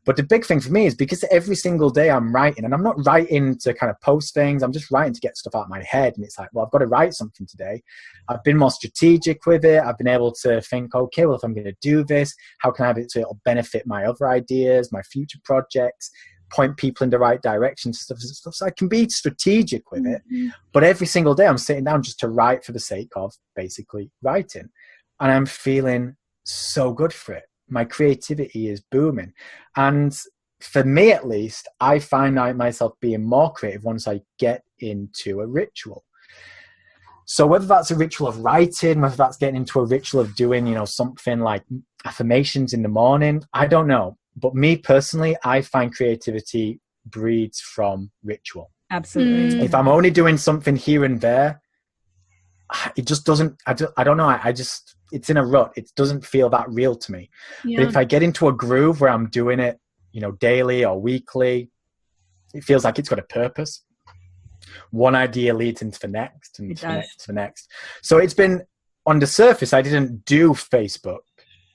But the big thing for me is because every single day I'm writing, and I'm not writing to kind of post things. I'm just writing to get stuff out of my head. And it's like, well, I've got to write something today. I've been more strategic with it. I've been able to think, okay, well, if I'm going to do this, how can I have it so it'll benefit my other ideas, my future projects, point people in the right direction, stuff. So I can be strategic with it. But every single day I'm sitting down just to write for the sake of basically writing. And I'm feeling so good for it. My creativity is booming. And for me, at least, I find myself being more creative once I get into a ritual. So whether that's a ritual of writing, whether that's getting into a ritual of doing, something like affirmations in the morning, I don't know. But me personally, I find creativity breeds from ritual. Absolutely. If I'm only doing something here and there, it just doesn't, I don't know. It's in a rut. It doesn't feel that real to me. Yeah. But if I get into a groove where I'm doing it, daily or weekly, it feels like it's got a purpose. One idea leads into the next and to the next. So it's been, on the surface, I didn't do Facebook,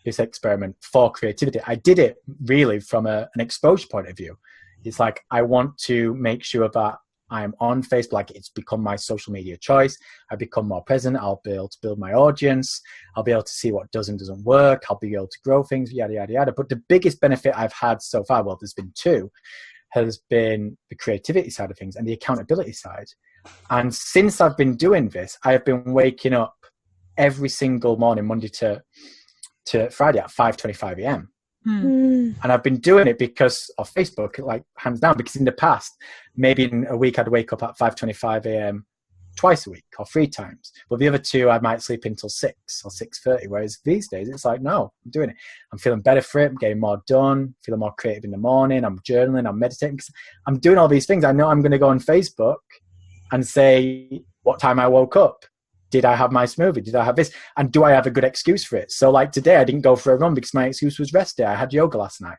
this experiment, for creativity. I did it really from an exposure point of view. It's like, I want to make sure that I'm on Facebook, like it's become my social media choice. I become more present. I'll be able to build my audience. I'll be able to see what does and doesn't work. I'll be able to grow things, yada, yada, yada. But the biggest benefit I've had so far, well, there's been two, has been the creativity side of things and the accountability side. And since I've been doing this, I have been waking up every single morning, Monday to Friday at 5:25 a.m. And I've been doing it because of Facebook, like hands down, because in the past, maybe in a week I'd wake up at 5:25 a.m. twice a week or 3 times. But the other 2, I might sleep until 6 or 6:30. Whereas these days, it's like, no, I'm doing it. I'm feeling better for it. I'm getting more done, feeling more creative in the morning. I'm journaling, I'm meditating. Because I'm doing all these things. I know I'm going to go on Facebook and say what time I woke up. Did I have my smoothie? Did I have this? And do I have a good excuse for it? So like today, I didn't go for a run because my excuse was rest day. I had yoga last night.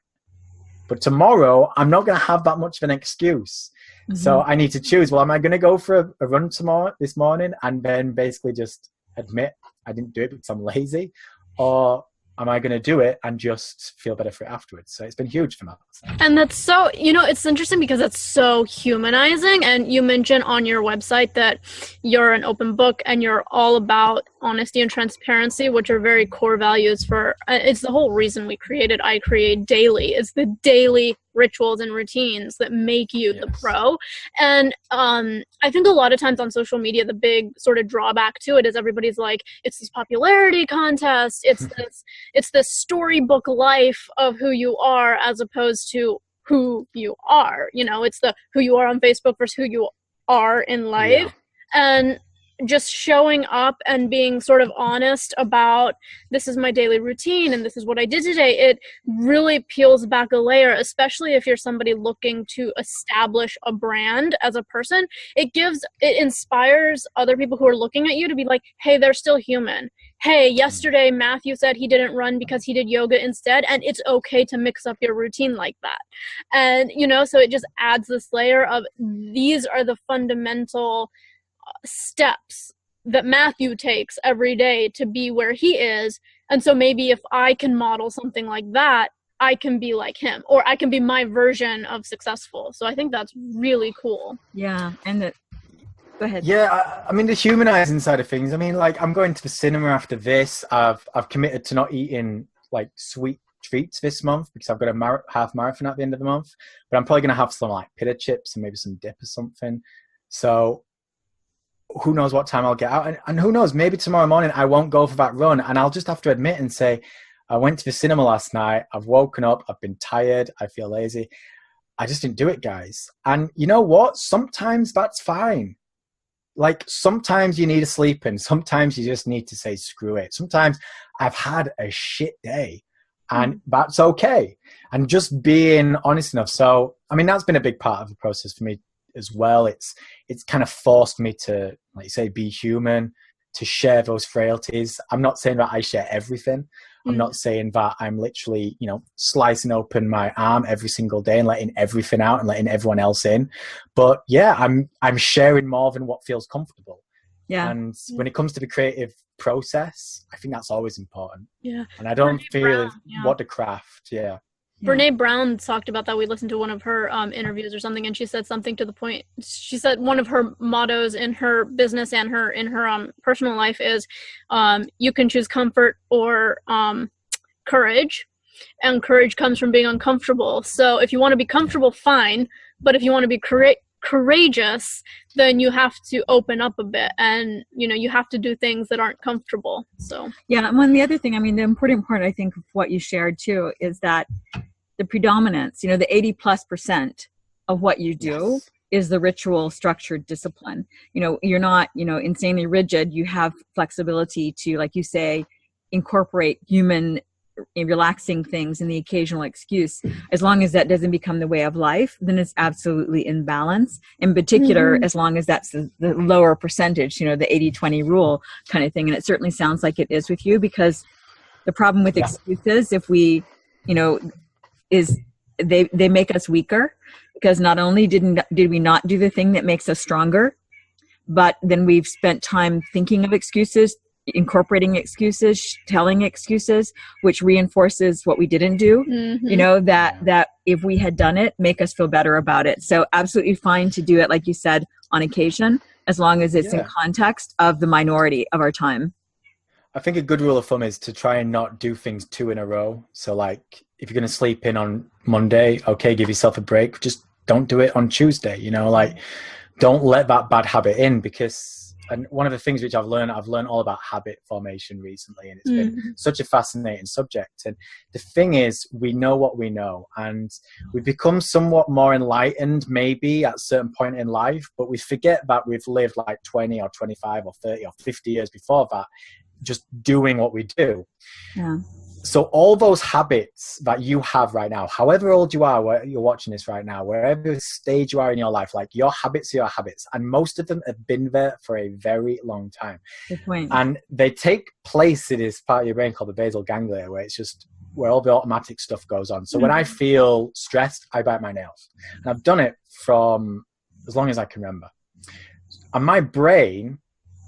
But tomorrow, I'm not going to have that much of an excuse. Mm-hmm. So I need to choose. Well, am I going to go for a run this morning and then basically just admit I didn't do it because I'm lazy? Or am I going to do it and just feel better for it afterwards? So it's been huge for me. And that's so, it's interesting because it's so humanizing. And you mentioned on your website that you're an open book and you're all about honesty and transparency, which are very core values for, it's the whole reason we created I Create Daily. It's the daily rituals and routines that make you the pro. And I think a lot of times on social media, the big sort of drawback to it is everybody's like, it's this popularity contest. It's this storybook life of who you are as opposed to who you are. It's the who you are on Facebook versus who you are in life. Yeah. And just showing up and being sort of honest about this is my daily routine and this is what I did today, it really peels back a layer, especially if you're somebody looking to establish a brand as a person. It inspires other people who are looking at you to be like, hey, they're still human. Hey, yesterday Matthew said he didn't run because he did yoga instead, and it's okay to mix up your routine like that. And, so it just adds this layer of these are the fundamental steps that Matthew takes every day to be where he is. And so maybe if I can model something like that, I can be like him, or I can be my version of successful. So I think that's really cool. Yeah. And go ahead. Yeah. I mean, the humanizing side of things. I mean, like I'm going to the cinema after this. I've committed to not eating like sweet treats this month because I've got a half marathon at the end of the month, but I'm probably going to have some like pita chips and maybe some dip or something. So who knows what time I'll get out, and who knows, maybe tomorrow morning I won't go for that run, and I'll just have to admit and say, I went to the cinema last night, I've woken up, I've been tired, I feel lazy, I just didn't do it, guys. And you know what? Sometimes that's fine. Like sometimes you need to sleep in, sometimes you just need to say screw it. Sometimes I've had a shit day and that's okay. And just being honest enough. So I mean, that's been a big part of the process for me as well. It's kind of forced me to, like you say, be human, to share those frailties. I'm not saying that I share everything. I'm not saying that I'm literally, you know, slicing open my arm every single day and letting everything out and letting everyone else in. But yeah, I'm sharing more than what feels comfortable. Yeah. And when it comes to the creative process, I think that's always important. Yeah. And I don't Brene feel Brown, what the craft. Yeah. Brene Brown talked about that. We listened to one of her interviews or something, and she said something to the point. She said one of her mottos in her business and in her personal life is, you can choose comfort or courage, and courage comes from being uncomfortable. So if you want to be comfortable, fine, but if you want to be courageous, then you have to open up a bit, and you know, you have to do things that aren't comfortable. So yeah, and one the other thing, I mean, the important part, I think, of what you shared too, is that the predominance, you know, the 80+% of what you do is the ritual structured discipline. You know, you're not, you know, insanely rigid. You have flexibility to, like you say, incorporate human relaxing things and the occasional excuse. As long as that doesn't become the way of life, then it's absolutely in balance. In particular, as long as that's the lower percentage, you know, the 80-20 rule kind of thing. And it certainly sounds like it is with you, because the problem with excuses, if we, you know, is they make us weaker, because not only did we not do the thing that makes us stronger, but then we've spent time thinking of excuses, incorporating excuses, telling excuses, which reinforces what we didn't do. You know, that if we had done it, make us feel better about it. So absolutely fine to do it, like you said, on occasion, as long as it's in context of the minority of our time. I think a good rule of thumb is to try and not do things 2 in a row. So like if you're going to sleep in on Monday, okay, give yourself a break. Just don't do it on Tuesday, you know, like don't let that bad habit in, because, and one of the things which I've learned all about habit formation recently, and it's been such a fascinating subject. And the thing is, we know what we know, and we become somewhat more enlightened maybe at a certain point in life, but we forget that we've lived like 20 or 25 or 30 or 50 years before that, just doing what we do. Yeah. So all those habits that you have right now, however old you are, where you're watching this right now, wherever stage you are in your life, like your habits are your habits. And most of them have been there for a very long time. Good point. And they take place in this part of your brain called the basal ganglia, where it's just where all the automatic stuff goes on. So when I feel stressed, I bite my nails. And I've done it from as long as I can remember. And my brain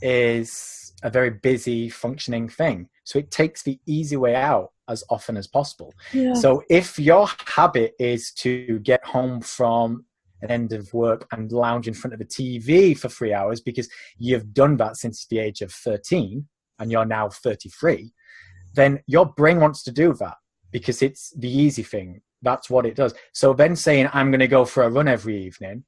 is a very busy functioning thing. So it takes the easy way out as often as possible. Yeah. So if your habit is to get home from an end of work and lounge in front of a TV for 3 hours because you've done that since the age of 13 and you're now 33, then your brain wants to do that because it's the easy thing. That's what it does. So then saying, I'm going to go for a run every evening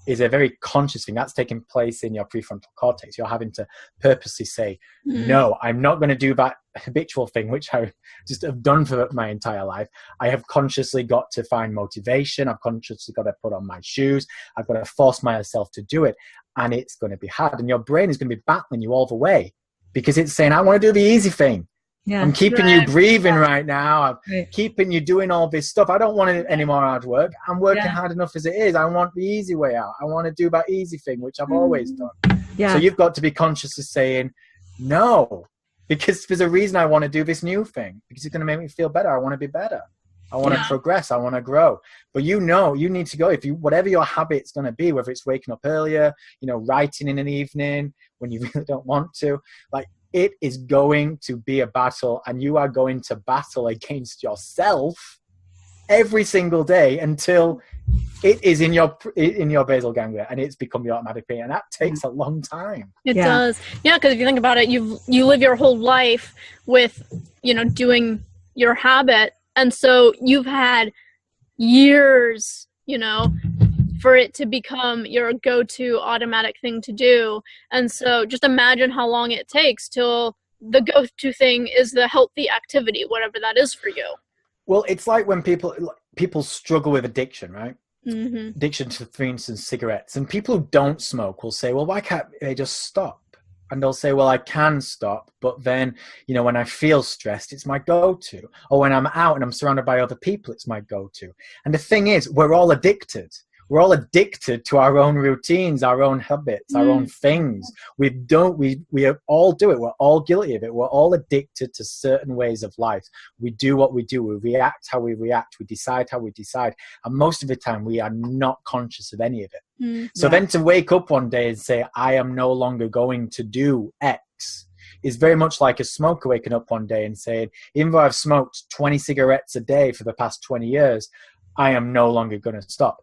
is a very conscious thing. That's taking place in your prefrontal cortex. You're having to purposely say, no, I'm not going to do that habitual thing, which I just have done for my entire life. I have consciously got to find motivation. I've consciously got to put on my shoes. I've got to force myself to do it. And it's going to be hard. And your brain is going to be battling you all the way because it's saying, I want to do the easy thing. Yeah, I'm keeping you breathing right now. I'm keeping you doing all this stuff. I don't want any more hard work. I'm working hard enough as it is. I want the easy way out. I want to do that easy thing, which I've always done. Yeah. So you've got to be conscious of saying, no, because there's a reason I want to do this new thing, because it's going to make me feel better. I want to be better. I want to progress. I want to grow. But you know, you need to go. If you, whatever your habit's going to be, whether it's waking up earlier, you know, writing in an evening when you really don't want to, like, it is going to be a battle, and you are going to battle against yourself every single day until it is in your basal ganglia and it's become the automatic thing, and that takes a long time. It does, because if you think about it, you live your whole life with, you know, doing your habit, and so you've had years, you know, for it to become your go-to automatic thing to do. And so just imagine how long it takes till the go-to thing is the healthy activity, whatever that is for you. Well, it's like when people struggle with addiction, right? addiction to, for instance, cigarettes. And people who don't smoke will say, well, why can't they just stop? And they'll say, well, I can stop, but then, when I feel stressed, it's my go-to. Or when I'm out and I'm surrounded by other people, it's my go-to. And the thing is, we're all addicted. We're all addicted to our own routines, our own habits, our own things. We all do it. We're all guilty of it. We're all addicted to certain ways of life. We do what we do. We react how we react. We decide how we decide. And most of the time, we are not conscious of any of it. So then to wake up one day and say, I am no longer going to do X, is very much like a smoker waking up one day and saying, even though I've smoked 20 cigarettes a day for the past 20 years, I am no longer going to stop.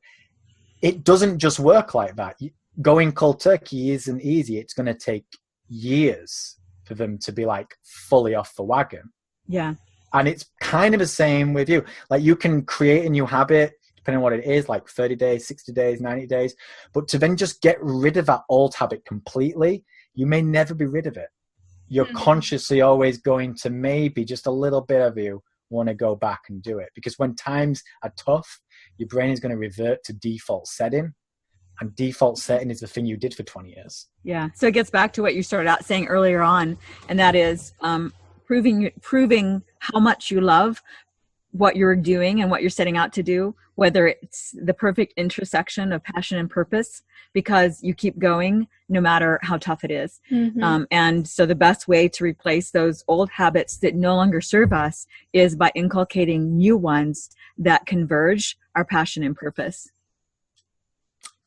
It doesn't just work like that. Going cold turkey isn't easy. It's going to take years for them to be like fully off the wagon. Yeah. And it's kind of the same with you. Like you can create a new habit, depending on what it is, like 30 days, 60 days, 90 days. But to then just get rid of that old habit completely, you may never be rid of it. You're consciously always going to maybe just a little bit of you want to go back and do it. Because when times are tough, your brain is going to revert to default setting, and default setting is the thing you did for 20 years. Yeah. So it gets back to what you started out saying earlier on, and that is proving how much you love what you're doing and what you're setting out to do, whether it's the perfect intersection of passion and purpose, because you keep going no matter how tough it is. And so the best way to replace those old habits that no longer serve us is by inculcating new ones that converge our passion and purpose.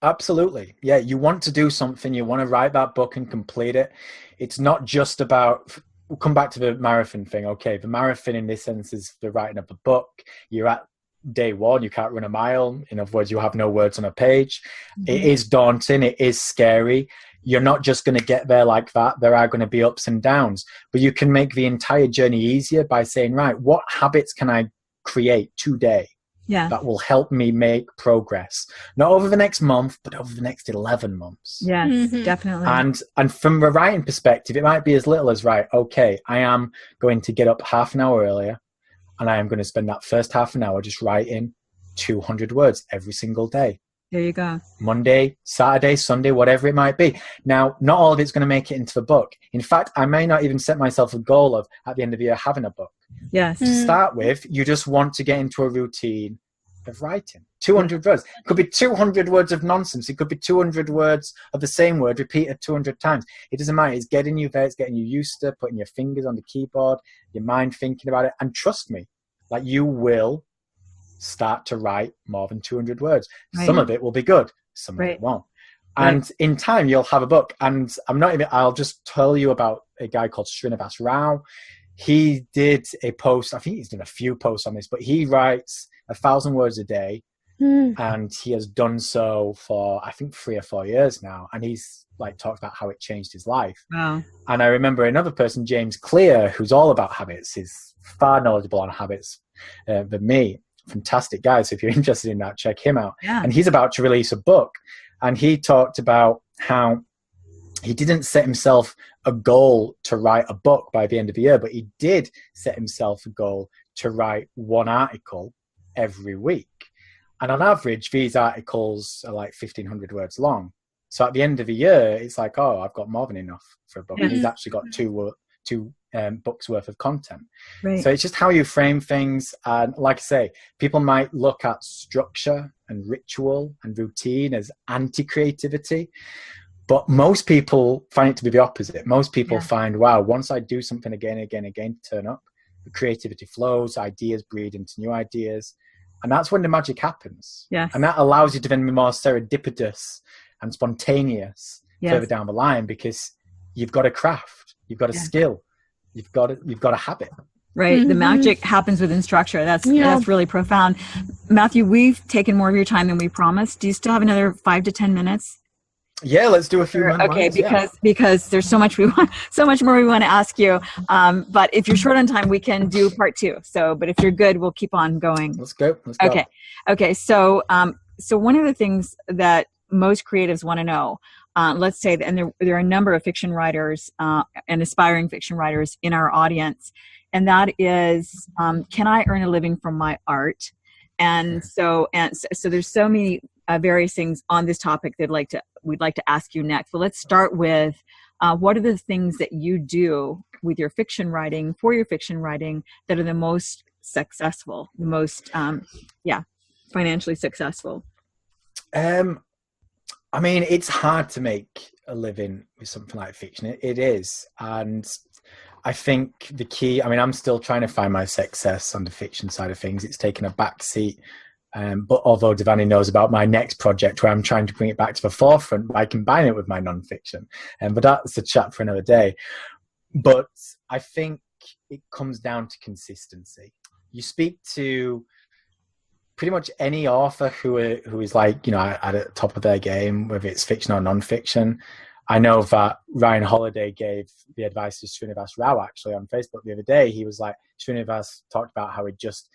Absolutely. Yeah. You want to do something, you want to write that book and complete it. It's not just about, we'll come back to the marathon thing. Okay. The marathon in this sense is the writing of a book. You're at day one, you can't run a mile. In other words, you have no words on a page. It is daunting. It is scary. You're not just going to get there like that. There are going to be ups and downs, but you can make the entire journey easier by saying, right, what habits can I create today that will help me make progress? Not over the next month, but over the next 11 months. Yes, definitely. And from a writing perspective, it might be as little as, right, okay, I am going to get up half an hour earlier, and I am going to spend that first half an hour just writing 200 words every single day. There you go. Monday, Saturday, Sunday, whatever it might be. Now, not all of it's going to make it into the book. In fact, I may not even set myself a goal of, at the end of the year, having a book. Yes. To start with, you just want to get into a routine of writing. 200 words. It could be 200 words of nonsense. It could be 200 words of the same word repeated 200 times. It doesn't matter. It's getting you there. It's getting you used to putting your fingers on the keyboard, your mind thinking about it. And trust me, like you will start to write more than 200 words. Right. Some of it will be good. Some of it won't. And in time, you'll have a book. And I'll just tell you about a guy called Srinivas Rao. He did a post. I think he's done a few posts on this, but he writes 1,000 words a day. And he has done so for, I think, 3 or 4 years now. And he's like talked about how it changed his life. Wow. And I remember another person, James Clear, who's all about habits, is far knowledgeable on habits than me. Fantastic guy. So if you're interested in that, check him out. Yeah. And he's about to release a book. And he talked about how he didn't set himself a goal to write a book by the end of the year, but he did set himself a goal to write one article every week. And on average, these articles are like 1,500 words long. So at the end of the year, it's like, oh, I've got more than enough for a book. He's actually got two books worth of content. Right. So it's just how you frame things. And like I say, people might look at structure and ritual and routine as anti-creativity, but most people find it to be the opposite. Most people find, wow, once I do something again to turn up, the creativity flows, ideas breed into new ideas. And that's when the magic happens. Yes. And that allows you to then be more serendipitous and spontaneous further down the line, because you've got a craft, you've got a skill, you've got a habit. Right. The magic happens within structure. That's really profound. Matthew, we've taken more of your time than we promised. Do you still have another 5 to 10 minutes? Yeah, let's do a few more. Okay, because there's so much more we want to ask you. But if you're short on time, we can do part 2. But if you're good, we'll keep on going. Let's go. Okay. So one of the things that most creatives want to know, let's say, and there are a number of fiction writers and aspiring fiction writers in our audience, and that is, can I earn a living from my art? So there's so many various things on this topic that we'd like to ask you next. But let's start with what are the things that you do with your fiction writing, for your fiction writing, that are the most successful, the most financially successful? I mean, it's hard to make a living with something like fiction. It is. And I think the key, I mean, I'm still trying to find my success on the fiction side of things. It's taken a back seat. But although Devani knows about my next project where I'm trying to bring it back to the forefront by combining it with my nonfiction. But that's a chat for another day. But I think it comes down to consistency. You speak to pretty much any author who is like, at the top of their game, whether it's fiction or nonfiction. I know that Ryan Holiday gave the advice to Srinivas Rao actually on Facebook the other day. He was like, Srinivas talked about how he just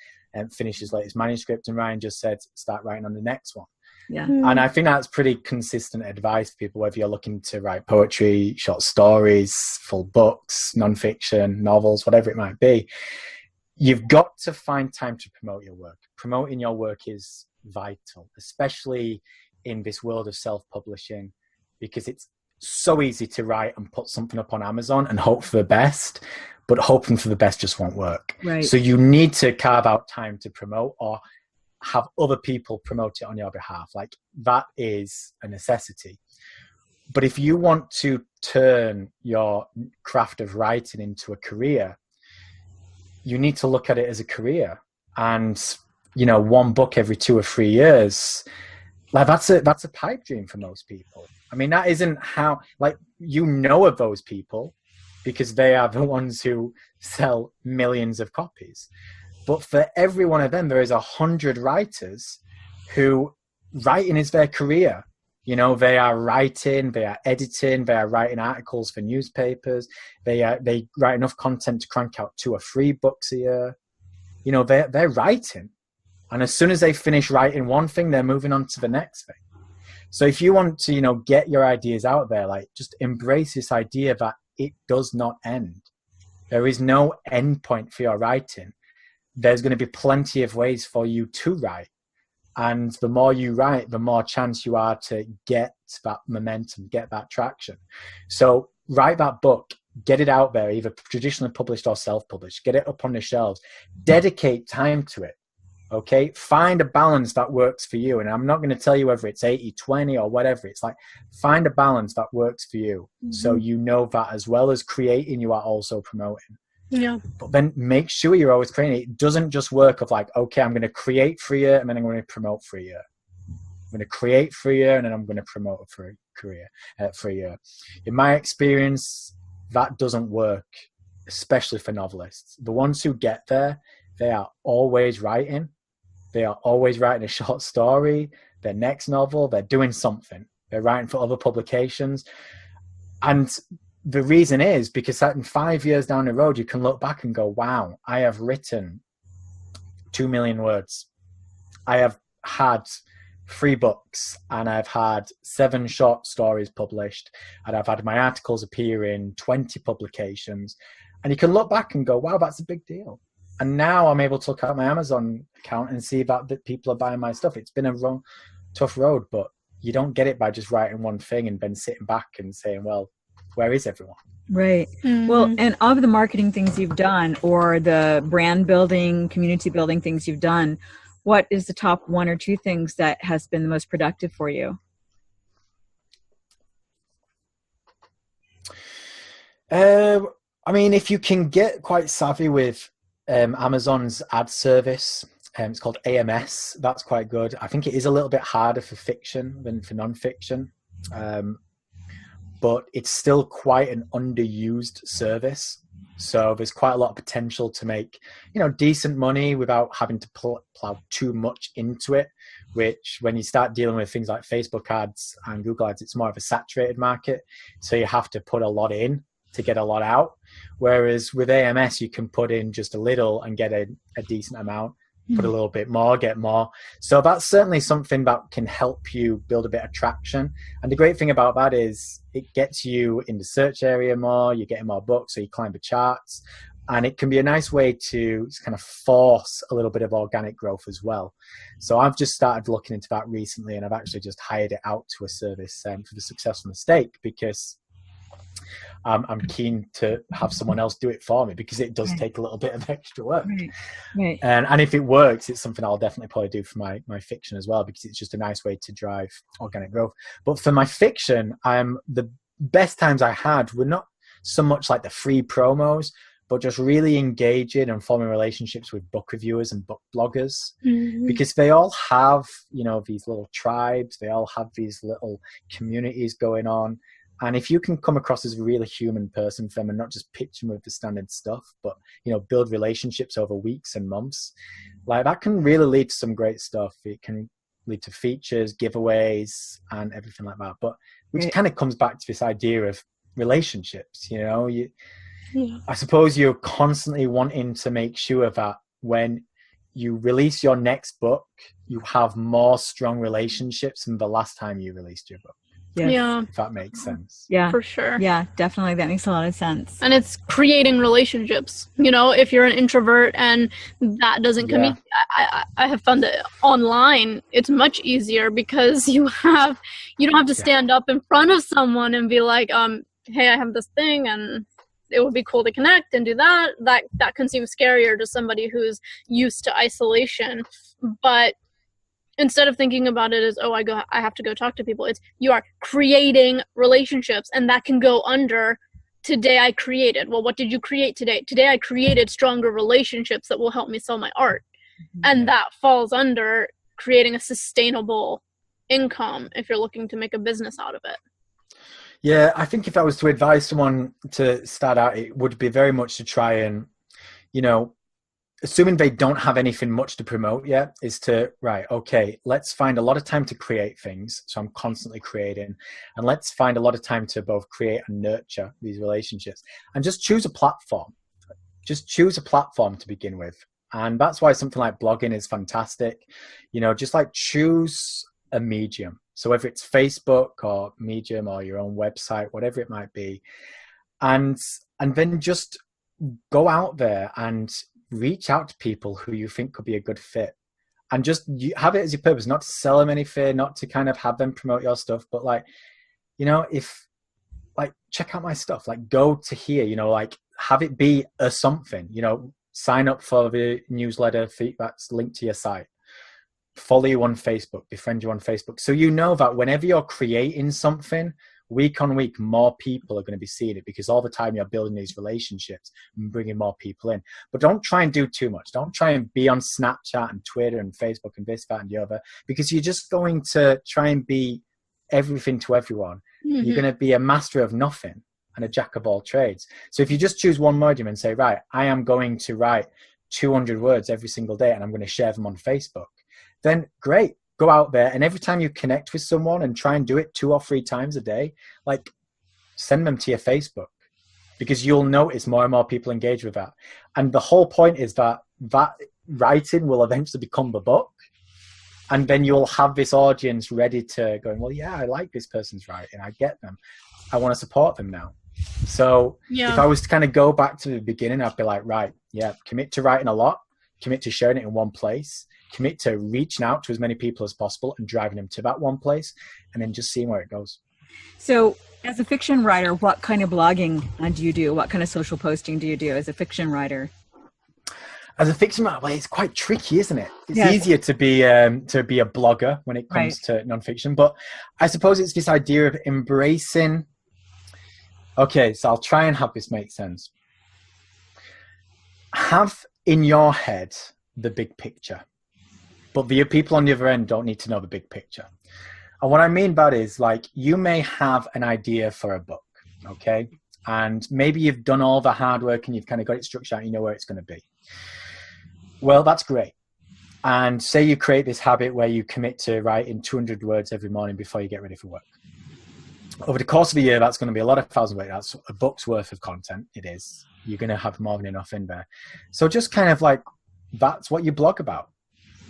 finished his latest manuscript, and Ryan just said, start writing on the next one. Yeah. And I think that's pretty consistent advice for people, whether you're looking to write poetry, short stories, full books, nonfiction, novels, whatever it might be. You've got to find time to promote your work. Promoting your work is vital, especially in this world of self-publishing, because it's so easy to write and put something up on Amazon and hope for the best, but hoping for the best just won't work. Right. So you need to carve out time to promote, or have other people promote it on your behalf. Like, that is a necessity. But if you want to turn your craft of writing into a career, you need to look at it as a career. And, one book every 2 or 3 years, like that's a pipe dream for most people. I mean, that isn't how, of those people because they are the ones who sell millions of copies. But for every one of them, there is 100 writers who writing is their career. They are writing, they are editing, they are writing articles for newspapers. They write enough content to crank out 2 or 3 books a year. They're writing. And as soon as they finish writing one thing, they're moving on to the next thing. So if you want to, get your ideas out there, just embrace this idea that it does not end. There is no end point for your writing. There's going to be plenty of ways for you to write. And the more you write, the more chance you are to get that momentum, get that traction. So write that book, get it out there, either traditionally published or self-published, get it up on the shelves, dedicate time to it. Okay, find a balance that works for you. And I'm not going to tell you whether it's 80-20 or whatever. It's like, find a balance that works for you. Mm-hmm. So that as well as creating, you are also promoting. Yeah. But then make sure you're always creating. It doesn't just work of like, okay, I'm going to create for a year and then I'm going to promote for a year. I'm going to create for a year and then I'm going to promote for a year. In my experience, that doesn't work, especially for novelists. The ones who get there, they are always writing. They are always writing a short story, their next novel, they're doing something. They're writing for other publications. And the reason is because in 5 years down the road, you can look back and go, wow, I have written 2 million words. I have had 3 books and I've had 7 short stories published and I've had my articles appear in 20 publications. And you can look back and go, wow, that's a big deal. And now I'm able to look at my Amazon account and see that people are buying my stuff. It's been a tough road, but you don't get it by just writing one thing and then sitting back and saying, well, where is everyone? Right. Mm-hmm. Well, and of the marketing things you've done or the brand building, community building things you've done, what is the top 1 or 2 things that has been the most productive for you? I mean, if you can get quite savvy with Amazon's ad service, it's called AMS. That's quite good. I think it is a little bit harder for fiction than for nonfiction, but it's still quite an underused service. So there's quite a lot of potential to make, decent money without having to plow too much into it, which when you start dealing with things like Facebook ads and Google ads, it's more of a saturated market. So you have to put a lot in to get a lot out. Whereas with AMS, you can put in just a little and get a decent amount, put a little bit more, get more. So that's certainly something that can help you build a bit of traction. And the great thing about that is it gets you in the search area more, you're getting more books, so you climb the charts. And it can be a nice way to kind of force a little bit of organic growth as well. So I've just started looking into that recently, and I've actually just hired it out to a service for the Successful Mistake, because I'm keen to have someone else do it for me, because it does take a little bit of extra work. Right. And if it works, it's something I'll definitely probably do for my fiction as well, because it's just a nice way to drive organic growth. But for my fiction, the best times I had were not so much like the free promos, but just really engaging and forming relationships with book reviewers and book bloggers, because they all have, these little tribes, they all have these little communities going on. And if you can come across as a really human person for them and not just pitch them with the standard stuff, but, build relationships over weeks and months, like that can really lead to some great stuff. It can lead to features, giveaways, and everything like that. But which kind of comes back to this idea of relationships, I suppose you're constantly wanting to make sure that when you release your next book, you have more strong relationships than the last time you released your book. Yes. Yeah. If that makes sense. Yeah. For sure. Yeah, definitely. That makes a lot of sense. And it's creating relationships. If you're an introvert and that doesn't come in, I have found that online it's much easier, because you don't have to stand up in front of someone and be like, hey, I have this thing and it would be cool to connect and do that. That can seem scarier to somebody who's used to isolation. But instead of thinking about it as, I have to go talk to people, you are creating relationships, and that can go under, today I created. Well, what did you create today? Today I created stronger relationships that will help me sell my art. And that falls under creating a sustainable income if you're looking to make a business out of it. Yeah, I think if I was to advise someone to start out, it would be very much to try and, assuming they don't have anything much to promote yet, is to, let's find a lot of time to create things. So I'm constantly creating, and let's find a lot of time to both create and nurture these relationships, and just choose a platform. Just choose a platform to begin with. And that's why something like blogging is fantastic. Just like choose a medium. So whether it's Facebook or Medium or your own website, whatever it might be, and then just go out there and reach out to people who you think could be a good fit, and just have it as your purpose, not to sell them anything, not to kind of have them promote your stuff, but if check out my stuff, go to here, have it be a something, sign up for the newsletter that's linked to your site, follow you on Facebook, befriend you on Facebook. So that whenever you're creating something, week on week, more people are going to be seeing it, because all the time you're building these relationships and bringing more people in. But don't try and do too much. Don't try and be on Snapchat and Twitter and Facebook and this, that, and the other, because you're just going to try and be everything to everyone. You're going to be a master of nothing and a jack of all trades. So if you just choose one medium and say, I am going to write 200 words every single day and I'm going to share them on Facebook, then great. Go out there, and every time you connect with someone, and try and do it 2 or 3 times a day, send them to your Facebook, because you'll notice more and more people engage with that. And the whole point is that writing will eventually become the book, and then you'll have this audience ready to go, well, yeah, I like this person's writing, I get them, I want to support them now. So if I was to kind of go back to the beginning, I'd be like, commit to writing a lot, commit to sharing it in one place, commit to reaching out to as many people as possible and driving them to that one place, and then just seeing where it goes. So as a fiction writer, what kind of blogging do you do? What kind of social posting do you do as a fiction writer? As a fiction writer, it's quite tricky, isn't it? It's easier to be a blogger when it comes to nonfiction, but I suppose it's this idea of embracing. Okay, so I'll try and have this make sense. Have in your head the big picture, but the people on the other end don't need to know the big picture. And what I mean by that is, you may have an idea for a book, okay? And maybe you've done all the hard work and you've kind of got it structured out, you know where it's going to be. Well, that's great. And say you create this habit where you commit to writing 200 words every morning before you get ready for work. Over the course of a year, that's going to be a lot of thousand words. That's a book's worth of content. It is. You're going to have more than enough in there. So just kind of that's what you blog about.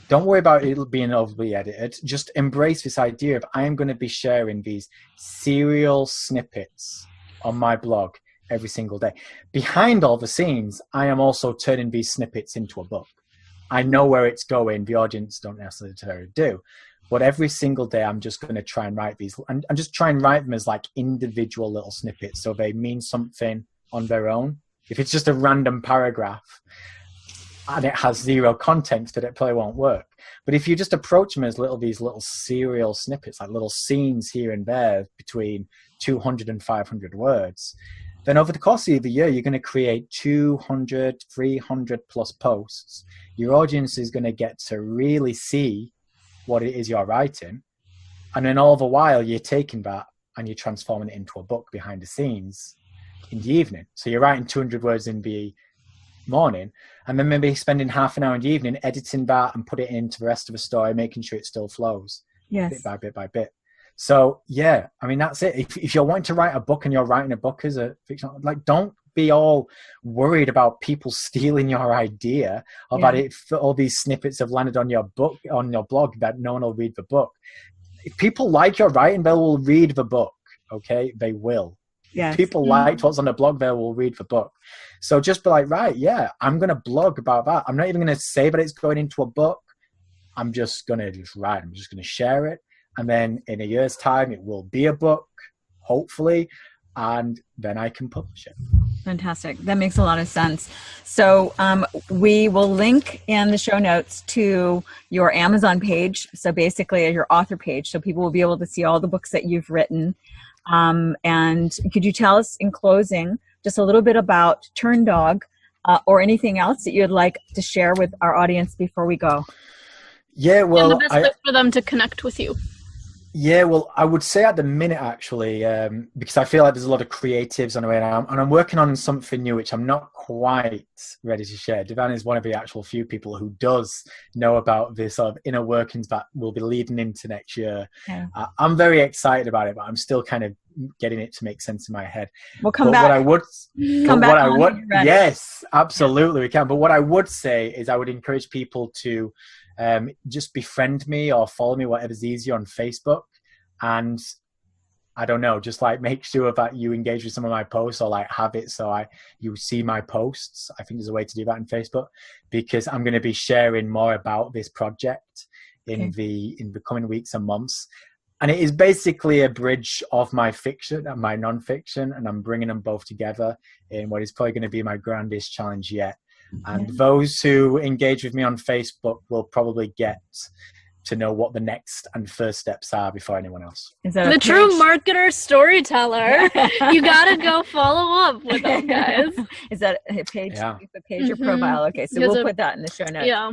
Don't worry about it being overly edited. Just embrace this idea of, I am going to be sharing these serial snippets on my blog every single day. Behind all the scenes, I am also turning these snippets into a book. I know where it's going. The audience don't necessarily do. But every single day, I'm just going to try and write these. I'm just trying to write them as like individual little snippets, so they mean something on their own. If it's just a random paragraph and it has zero context, that it probably won't work. But if you just approach them as these little serial snippets, like little scenes here and there between 200 and 500 words, then over the course of the year, you're going to create 200, 300 plus posts. Your audience is going to get to really see what it is you're writing. And then all the while, you're taking that and you're transforming it into a book behind the scenes in the evening. So you're writing 200 words in the morning, and then maybe spending half an hour in the evening editing that and put it into the rest of the story, making sure it still flows bit by bit by bit. So yeah, I mean, that's it. If you're wanting to write a book and you're writing a book as a fictional, like, don't be all worried about people stealing your idea, or about it. All these snippets have landed on your book, on your blog, that no one will read the book. If people like your writing, they will read the book. Okay, they will. Yes. People liked what's on the blog, they will read the book. So just be like, right, yeah, I'm going to blog about that. I'm not even going to say that it's going into a book. I'm just going to write. I'm just going to share it. And then in a year's time, it will be a book, hopefully, and then I can publish it. Fantastic. That makes a lot of sense. So we will link in the show notes to your Amazon page. So basically your author page. So people will be able to see all the books that you've written. And could you tell us in closing just a little bit about Turndog, or anything else that you'd like to share with our audience before we go? Yeah, well, and the best way for them to connect with you. Yeah, well, I would say at the minute, actually, because I feel like there's a lot of creatives on the way now, and I'm working on something new, which I'm not quite ready to share. Devan is one of the actual few people who does know about this sort of inner workings that will be leading into next year. Yeah. I'm very excited about it, but I'm still kind of getting it to make sense in my head. We'll come back. What I would, yes, absolutely, we can. But what I would say is I would encourage people to just befriend me or follow me, whatever's easier, on Facebook. And I don't know, just like make sure that you engage with some of my posts, or like have it so you see my posts. I think there's a way to do that in Facebook, because I'm going to be sharing more about this project in the coming weeks and months. And it is basically a bridge of my fiction and my non-fiction, and I'm bringing them both together in what is probably going to be my grandest challenge yet. And those who engage with me on Facebook will probably get to know what the next and first steps are before anyone else. Is that the true marketer storyteller? You gotta go follow up with them, guys. Is that a page? Yeah. The page or profile? Okay, so we'll put that in the show notes. Yeah.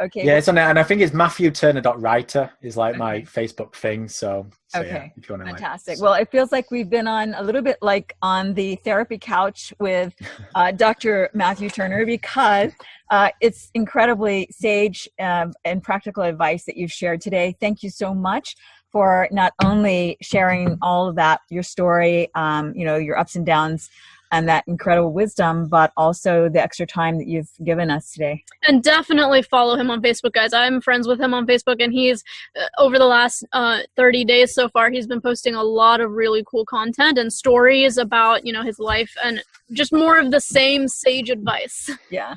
Okay. Yeah, it's on there, and I think it's MatthewTurner.writer is like my Facebook thing. So yeah, if you want to. Fantastic. Well, it feels like we've been on a little bit like on the therapy couch with Dr. Matthew Turner, because it's incredibly sage and practical advice that you've shared today. Thank you so much for not only sharing all of that, your story, your ups and downs, and that incredible wisdom, but also the extra time that you've given us today. And definitely follow him on Facebook, guys. I'm friends with him on Facebook, and he's, over the last 30 days so far, he's been posting a lot of really cool content and stories about, his life, and just more of the same sage advice. Yeah,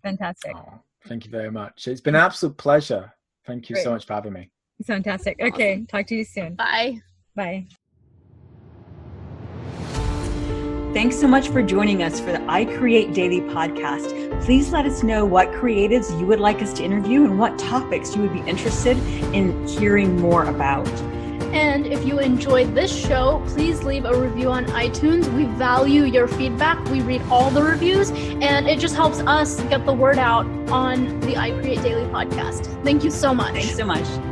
fantastic. Oh, thank you very much. It's been an absolute pleasure. Thank you so much for having me. Fantastic. Okay, awesome. Talk to you soon. Bye. Bye. Thanks so much for joining us for the I Create Daily podcast. Please let us know what creatives you would like us to interview and what topics you would be interested in hearing more about. And if you enjoyed this show, please leave a review on iTunes. We value your feedback. We read all the reviews, and it just helps us get the word out on the I Create Daily podcast. Thank you so much. Thanks so much.